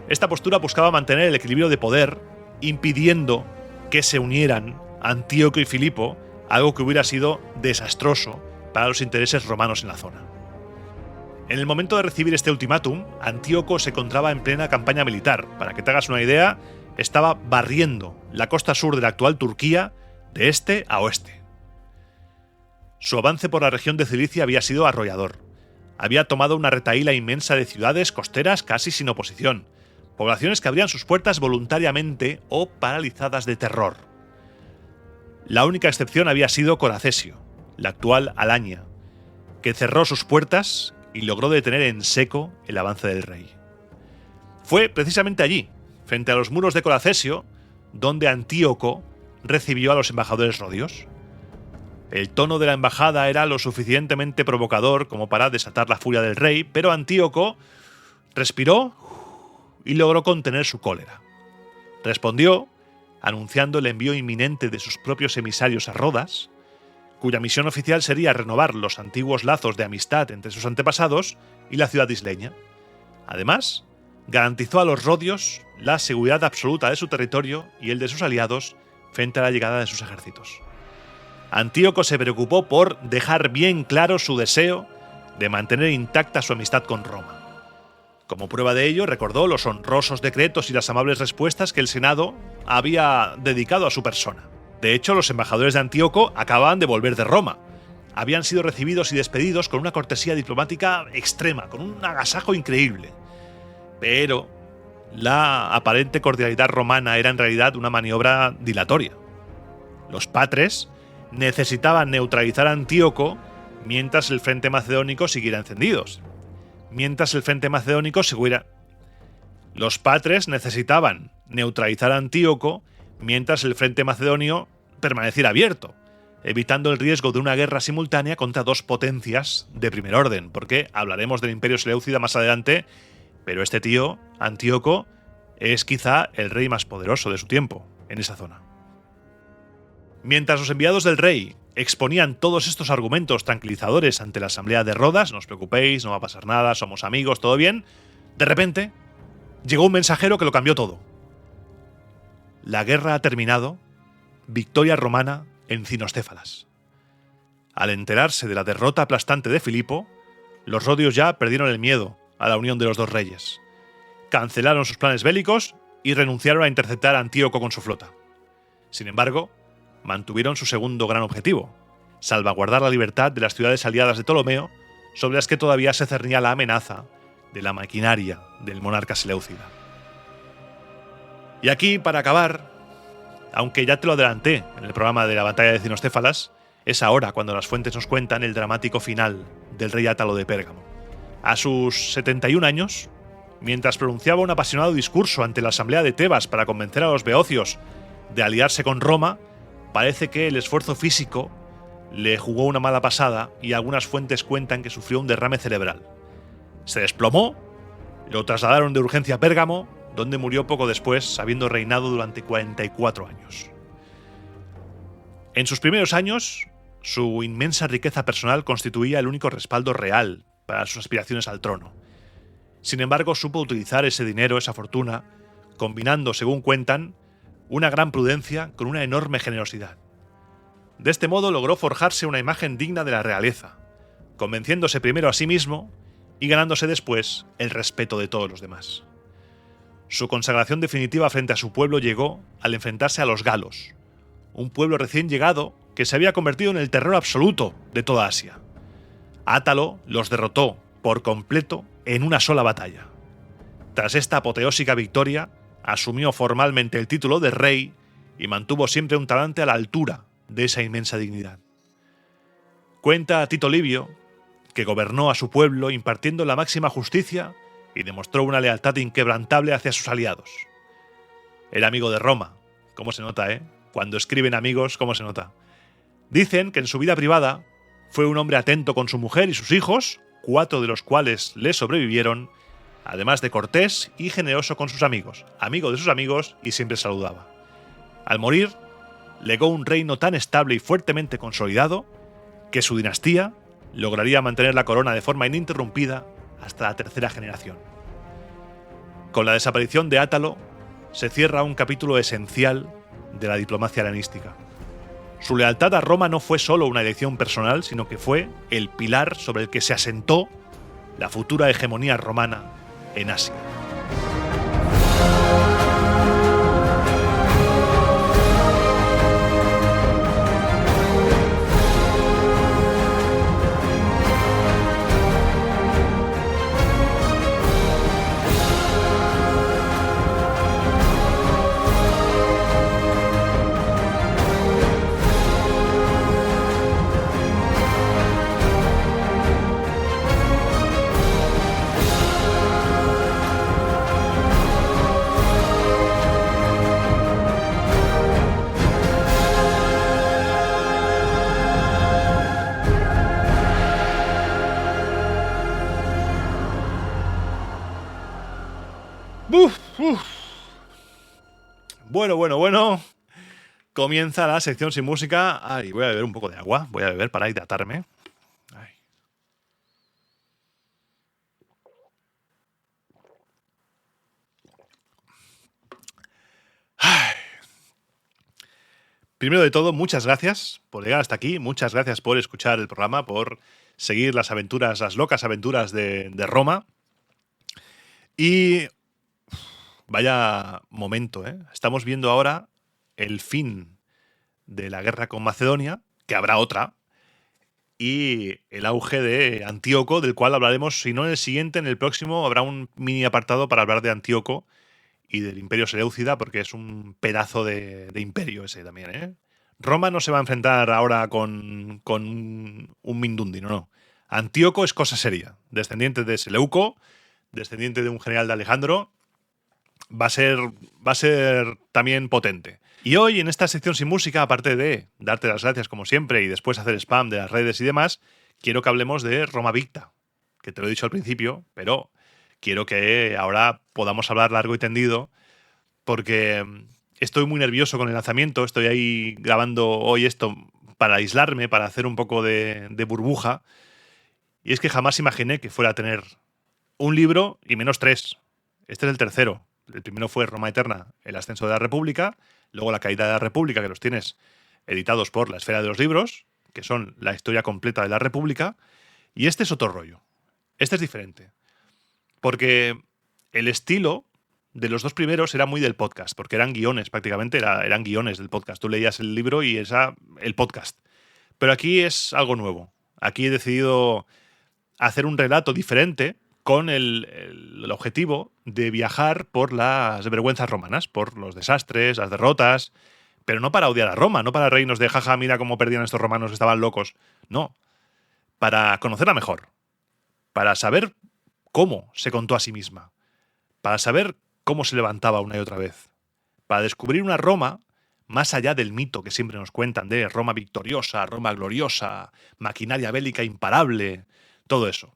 Esta postura buscaba mantener el equilibrio de poder, impidiendo que se unieran Antíoco y Filipo, algo que hubiera sido desastroso para los intereses romanos en la zona. En el momento de recibir este ultimátum, Antíoco se encontraba en plena campaña militar. Para que te hagas una idea, estaba barriendo la costa sur de la actual Turquía de este a oeste. Su avance por la región de Cilicia había sido arrollador. había tomado una retahíla inmensa de ciudades costeras casi sin oposición, poblaciones que abrían sus puertas voluntariamente o paralizadas de terror. La única excepción había sido Coracesio, la actual Alania, que cerró sus puertas y logró detener en seco el avance del rey. Fue precisamente allí, frente a los muros de Coracesio, donde Antíoco recibió a los embajadores rodios. El tono de la embajada era lo suficientemente provocador como para desatar la furia del rey, pero Antíoco respiró y logró contener su cólera. Respondió anunciando el envío inminente de sus propios emisarios a Rodas, cuya misión oficial sería renovar los antiguos lazos de amistad entre sus antepasados y la ciudad isleña. Además, garantizó a los rodios la seguridad absoluta de su territorio y el de sus aliados frente a la llegada de sus ejércitos. Antíoco se preocupó por dejar bien claro su deseo de mantener intacta su amistad con Roma. Como prueba de ello, recordó los honrosos decretos y las amables respuestas que el Senado había dedicado a su persona. De hecho, los embajadores de Antíoco acababan de volver de Roma. Habían sido recibidos y despedidos con una cortesía diplomática extrema, con un agasajo increíble. Pero la aparente cordialidad romana era en realidad una maniobra dilatoria. Los patres necesitaban neutralizar a Antíoco mientras el frente macedónico siguiera encendido. Los patres necesitaban neutralizar a Antíoco mientras el frente macedonio permaneciera abierto, evitando el riesgo de una guerra simultánea contra dos potencias de primer orden, porque hablaremos del Imperio Seleucida más adelante, pero este tío, Antíoco, es quizá el rey más poderoso de su tiempo en esa zona. Mientras los enviados del rey exponían todos estos argumentos tranquilizadores ante la asamblea de Rodas, no os preocupéis, no va a pasar nada, somos amigos, todo bien, de repente llegó un mensajero que lo cambió todo. La guerra ha terminado, victoria romana en Cinostéfalas. Al enterarse de la derrota aplastante de Filipo, los rodios ya perdieron el miedo a la unión de los dos reyes. Cancelaron sus planes bélicos y renunciaron a interceptar a Antíoco con su flota. Sin embargo, mantuvieron su segundo gran objetivo, salvaguardar la libertad de las ciudades aliadas de Ptolomeo, sobre las que todavía se cernía la amenaza de la maquinaria del monarca seleucida. Y aquí, para acabar, aunque ya te lo adelanté en el programa de la batalla de Cinostéfalas, es ahora cuando las fuentes nos cuentan el dramático final del rey Átalo de Pérgamo. A sus 71 años, mientras pronunciaba un apasionado discurso ante la asamblea de Tebas para convencer a los beocios de aliarse con Roma, parece que el esfuerzo físico le jugó una mala pasada y algunas fuentes cuentan que sufrió un derrame cerebral. Se desplomó, lo trasladaron de urgencia a Pérgamo, donde murió poco después, habiendo reinado durante 44 años. En sus primeros años, su inmensa riqueza personal constituía el único respaldo real para sus aspiraciones al trono. Sin embargo, supo utilizar ese dinero, esa fortuna, combinando, según cuentan, una gran prudencia con una enorme generosidad. De este modo logró forjarse una imagen digna de la realeza, convenciéndose primero a sí mismo y ganándose después el respeto de todos los demás. Su consagración definitiva frente a su pueblo llegó al enfrentarse a los galos, un pueblo recién llegado que se había convertido en el terror absoluto de toda Asia. Átalo los derrotó por completo en una sola batalla. Tras esta apoteósica victoria, asumió formalmente el título de rey y mantuvo siempre un talante a la altura de esa inmensa dignidad. Cuenta Tito Livio que gobernó a su pueblo impartiendo la máxima justicia y demostró una lealtad inquebrantable hacia sus aliados. Era amigo de Roma, cómo se nota, Cuando escriben amigos, cómo se nota. Dicen que en su vida privada fue un hombre atento con su mujer y sus hijos, 4 de los cuales le sobrevivieron, además de cortés y generoso con sus amigos, amigo de sus amigos y siempre saludaba. Al morir, legó un reino tan estable y fuertemente consolidado que su dinastía lograría mantener la corona de forma ininterrumpida hasta la 3ª generación. Con la desaparición de Átalo, se cierra un capítulo esencial de la diplomacia helenística. Su lealtad a Roma no fue solo una elección personal, sino que fue el pilar sobre el que se asentó la futura hegemonía romana en Asia. Bueno. Comienza la sección sin música. Ay, voy a beber un poco de agua. Voy a beber para hidratarme. Ay. Primero de todo, muchas gracias por llegar hasta aquí. Muchas gracias por escuchar el programa, por seguir las aventuras, las locas aventuras de Roma. Y vaya momento, ¿eh? Estamos viendo ahora el fin de la guerra con Macedonia, que habrá otra, y el auge de Antíoco, del cual hablaremos, si no en el siguiente, en el próximo habrá un mini apartado para hablar de Antíoco y del Imperio Seleucida, porque es un pedazo de imperio ese también, ¿eh? Roma no se va a enfrentar ahora con un Mindundi, no. Antíoco es cosa seria, descendiente de Seleuco, descendiente de un general de Alejandro, va a ser también potente. Y hoy, en esta sección sin música, aparte de darte las gracias como siempre y después hacer spam de las redes y demás, quiero que hablemos de Roma Victa, que te lo he dicho al principio, pero quiero que ahora podamos hablar largo y tendido, porque estoy muy nervioso con el lanzamiento, estoy ahí grabando hoy esto para aislarme, para hacer un poco de burbuja, y es que jamás imaginé que fuera a tener un libro y menos 3. Este es el tercero. El primero fue Roma Eterna, el ascenso de la República, luego la caída de la República, que los tienes editados por la Esfera de los Libros, que son la historia completa de la República, y este es otro rollo. Este es diferente. Porque el estilo de los dos primeros era muy del podcast, porque eran guiones, prácticamente eran guiones del podcast. Tú leías el libro y era el podcast. Pero aquí es algo nuevo. Aquí he decidido hacer un relato diferente con el objetivo de viajar por las vergüenzas romanas, por los desastres, las derrotas, pero no para odiar a Roma, no para reírnos de jaja, mira cómo perdían estos romanos, estaban locos. No, para conocerla mejor, para saber cómo se contó a sí misma, para saber cómo se levantaba una y otra vez, para descubrir una Roma más allá del mito que siempre nos cuentan de Roma victoriosa, Roma gloriosa, maquinaria bélica imparable, todo eso.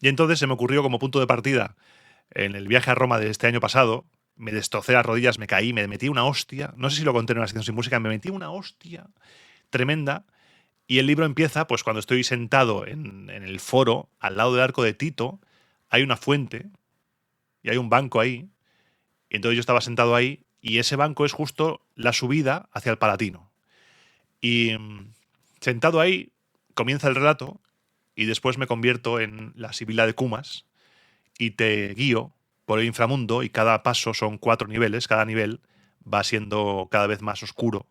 Y entonces se me ocurrió como punto de partida, en el viaje a Roma de este año pasado, me destrocé las rodillas, me caí, me metí una hostia, no sé si lo conté en una sección sin música, me metí una hostia tremenda, y el libro empieza, pues cuando estoy sentado en el foro, al lado del arco de Tito, hay una fuente, y hay un banco ahí, y entonces yo estaba sentado ahí, y ese banco es justo la subida hacia el Palatino. Y sentado ahí, comienza el relato, y después me convierto en la Sibila de Cumas y te guío por el inframundo y cada paso son 4 niveles, cada nivel va siendo cada vez más oscuro,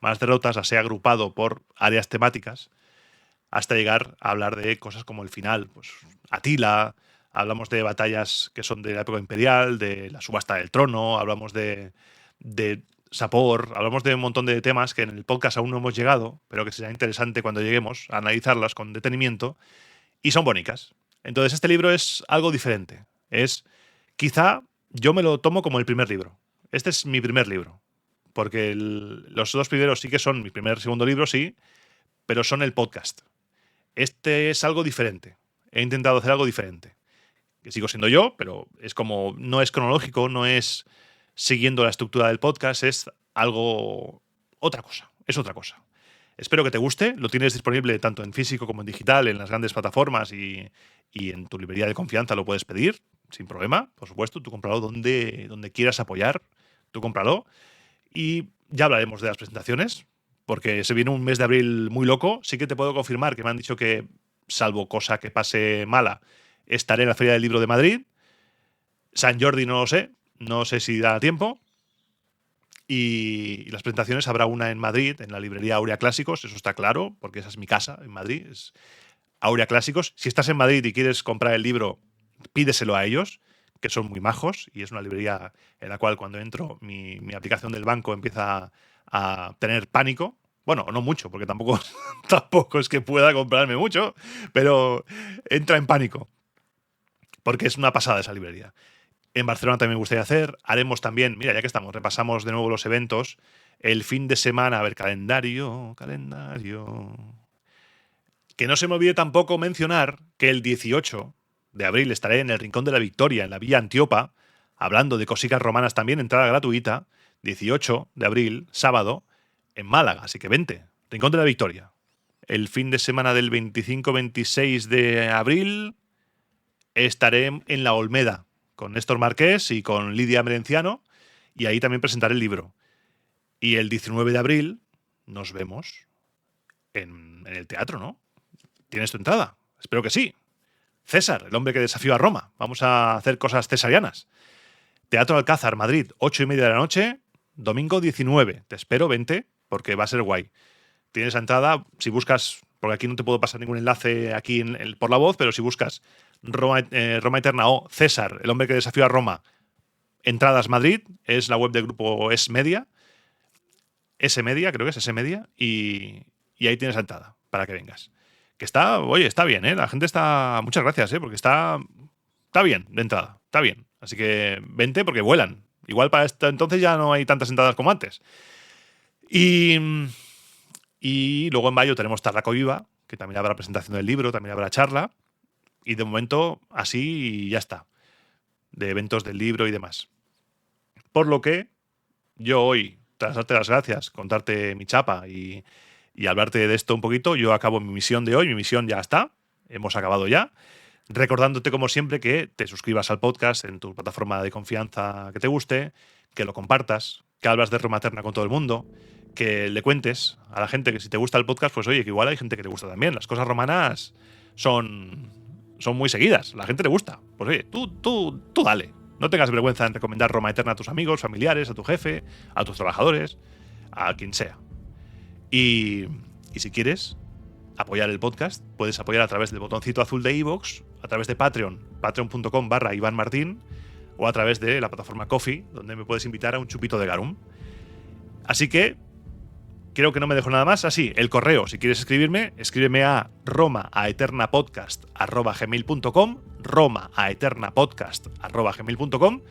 más derrotas, las he agrupado por áreas temáticas hasta llegar a hablar de cosas como el final, pues Atila, hablamos de batallas que son de la época imperial, de la subasta del trono, hablamos de Sapor, hablamos de un montón de temas que en el podcast aún no hemos llegado, pero que será interesante cuando lleguemos a analizarlas con detenimiento, y son bonitas. Entonces este libro es algo diferente. Quizá yo me lo tomo como el primer libro. Este es mi primer libro, porque los dos primeros sí que son mi primer, segundo libro, sí, pero son el podcast. Este es algo diferente. He intentado hacer algo diferente. Que sigo siendo yo, pero es como, no es cronológico, no es siguiendo la estructura del podcast, es algo, otra cosa, es otra cosa. Espero que te guste, lo tienes disponible tanto en físico como en digital, en las grandes plataformas y en tu librería de confianza lo puedes pedir, sin problema, por supuesto, tú cómpralo donde quieras apoyar, tú cómpralo. Y ya hablaremos de las presentaciones, porque se viene un mes de abril muy loco. Sí que te puedo confirmar que me han dicho que, salvo cosa que pase mala, estaré en la Feria del Libro de Madrid. San Jordi no lo sé, no sé si da tiempo. Y las presentaciones habrá una en Madrid, en la librería Aurea Clásicos, eso está claro, porque esa es mi casa en Madrid, es Aurea Clásicos. Si estás en Madrid y quieres comprar el libro, pídeselo a ellos, que son muy majos, y es una librería en la cual cuando entro mi aplicación del banco empieza a tener pánico. Bueno, no mucho, porque tampoco es que pueda comprarme mucho, pero entra en pánico, porque es una pasada esa librería. En Barcelona también me gustaría hacer. Haremos también, mira, ya que estamos, repasamos de nuevo los eventos. El fin de semana, a ver, calendario. Que no se me olvide tampoco mencionar que el 18 de abril estaré en el Rincón de la Victoria, en la Villa Antiopa, hablando de cositas romanas también, entrada gratuita. 18 de abril, sábado, en Málaga. Así que vente, Rincón de la Victoria. El fin de semana del 25-26 de abril estaré en La Olmeda con Néstor Marqués y con Lidia Merenciano, y ahí también presentaré el libro. Y el 19 de abril nos vemos en el teatro, ¿no? ¿Tienes tu entrada? Espero que sí. César, el hombre que desafió a Roma. Vamos a hacer cosas cesarianas. Teatro Alcázar, Madrid, 8:30 de la noche, domingo 19. Te espero, vente, porque va a ser guay. Tienes la entrada, si buscas, porque aquí no te puedo pasar ningún enlace aquí por la voz, pero si buscas Roma Eterna o César, el hombre que desafió a Roma, Entradas Madrid, es la web del grupo S-Media, creo que es S-Media, y ahí tienes la entrada para que vengas. Que está, oye, está bien, ¿eh? La gente está... Muchas gracias, ¿eh? Porque está bien de entrada, está bien. Así que vente porque vuelan. Igual para entonces ya no hay tantas entradas como antes. Y luego en mayo tenemos Tarraco Viva, que también habrá presentación del libro, también habrá charla. Y de momento así ya está. De eventos del libro y demás. Por lo que yo hoy, tras darte las gracias, contarte mi chapa y hablarte de esto un poquito, yo acabo mi misión de hoy. Mi misión ya está. Hemos acabado ya. Recordándote, como siempre, que te suscribas al podcast en tu plataforma de confianza que te guste, que lo compartas, que hablas de Roma Eterna con todo el mundo, que le cuentes a la gente que si te gusta el podcast, pues oye, que igual hay gente que le gusta también. Las cosas romanas son muy seguidas. La gente le gusta. Pues oye, tú dale. No tengas vergüenza en recomendar Roma Eterna a tus amigos, familiares, a tu jefe, a tus trabajadores, a quien sea. Y si quieres apoyar el podcast, puedes apoyar a través del botoncito azul de iVoox, a través de Patreon, patreon.com/Iván Martín, o a través de la plataforma Ko-fi, donde me puedes invitar a un chupito de garum. Así que creo que no me dejo nada más. Así, el correo, si quieres escribirme, escríbeme a romaaeternapodcast@gmail.com, romaaeternapodcast@gmail.com,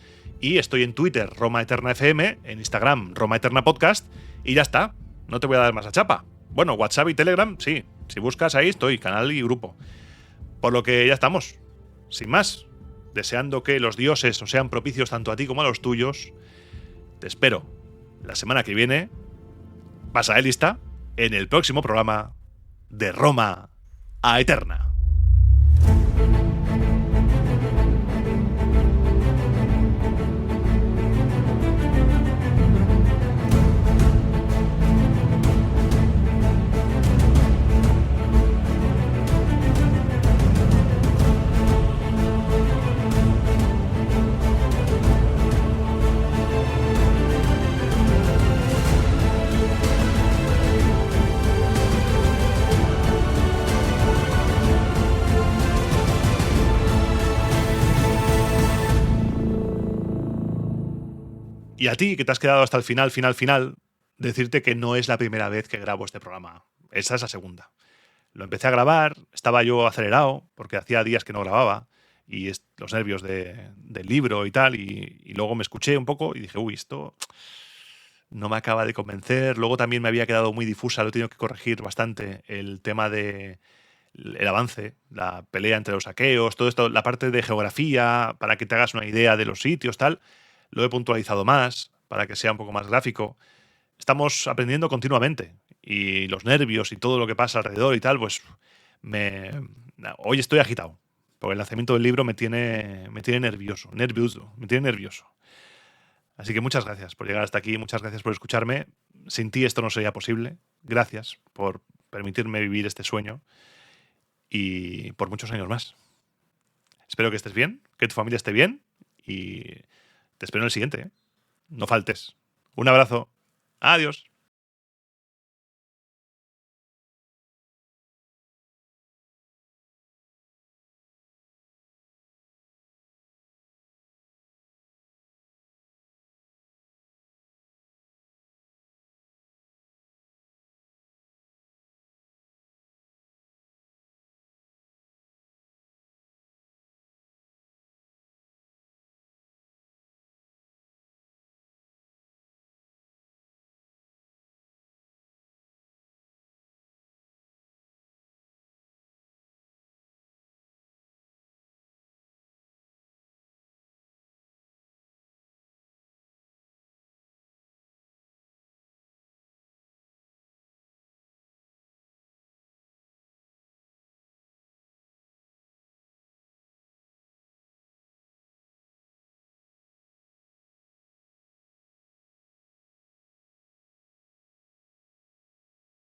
y estoy en Twitter, Roma Eterna FM, en Instagram, Roma Eterna Podcast, y ya está. No te voy a dar más a chapa. Bueno, WhatsApp y Telegram, sí. Si buscas ahí estoy, canal y grupo. Por lo que ya estamos. Sin más, deseando que los dioses os sean propicios tanto a ti como a los tuyos, te espero la semana que viene, pasa de lista, en el próximo programa de Roma a Eterna. Y a ti, que te has quedado hasta el final, decirte que no es la primera vez que grabo este programa. Esa es la segunda. Lo empecé a grabar, estaba yo acelerado, porque hacía días que no grababa, y los nervios del libro y tal, y luego me escuché un poco y dije, uy, esto no me acaba de convencer. Luego también me había quedado muy difusa, lo he tenido que corregir bastante, el tema de el avance, la pelea entre los aqueos, todo esto, la parte de geografía, para que te hagas una idea de los sitios, tal. Lo he puntualizado más para que sea un poco más gráfico. Estamos aprendiendo continuamente y los nervios y todo lo que pasa alrededor y tal, pues hoy estoy agitado porque el lanzamiento del libro me tiene nervioso. Así que muchas gracias por llegar hasta aquí, muchas gracias por escucharme. Sin ti esto no sería posible. Gracias por permitirme vivir este sueño y por muchos años más. Espero que estés bien, que tu familia esté bien y te espero en el siguiente, ¿eh? No faltes. Un abrazo. Adiós.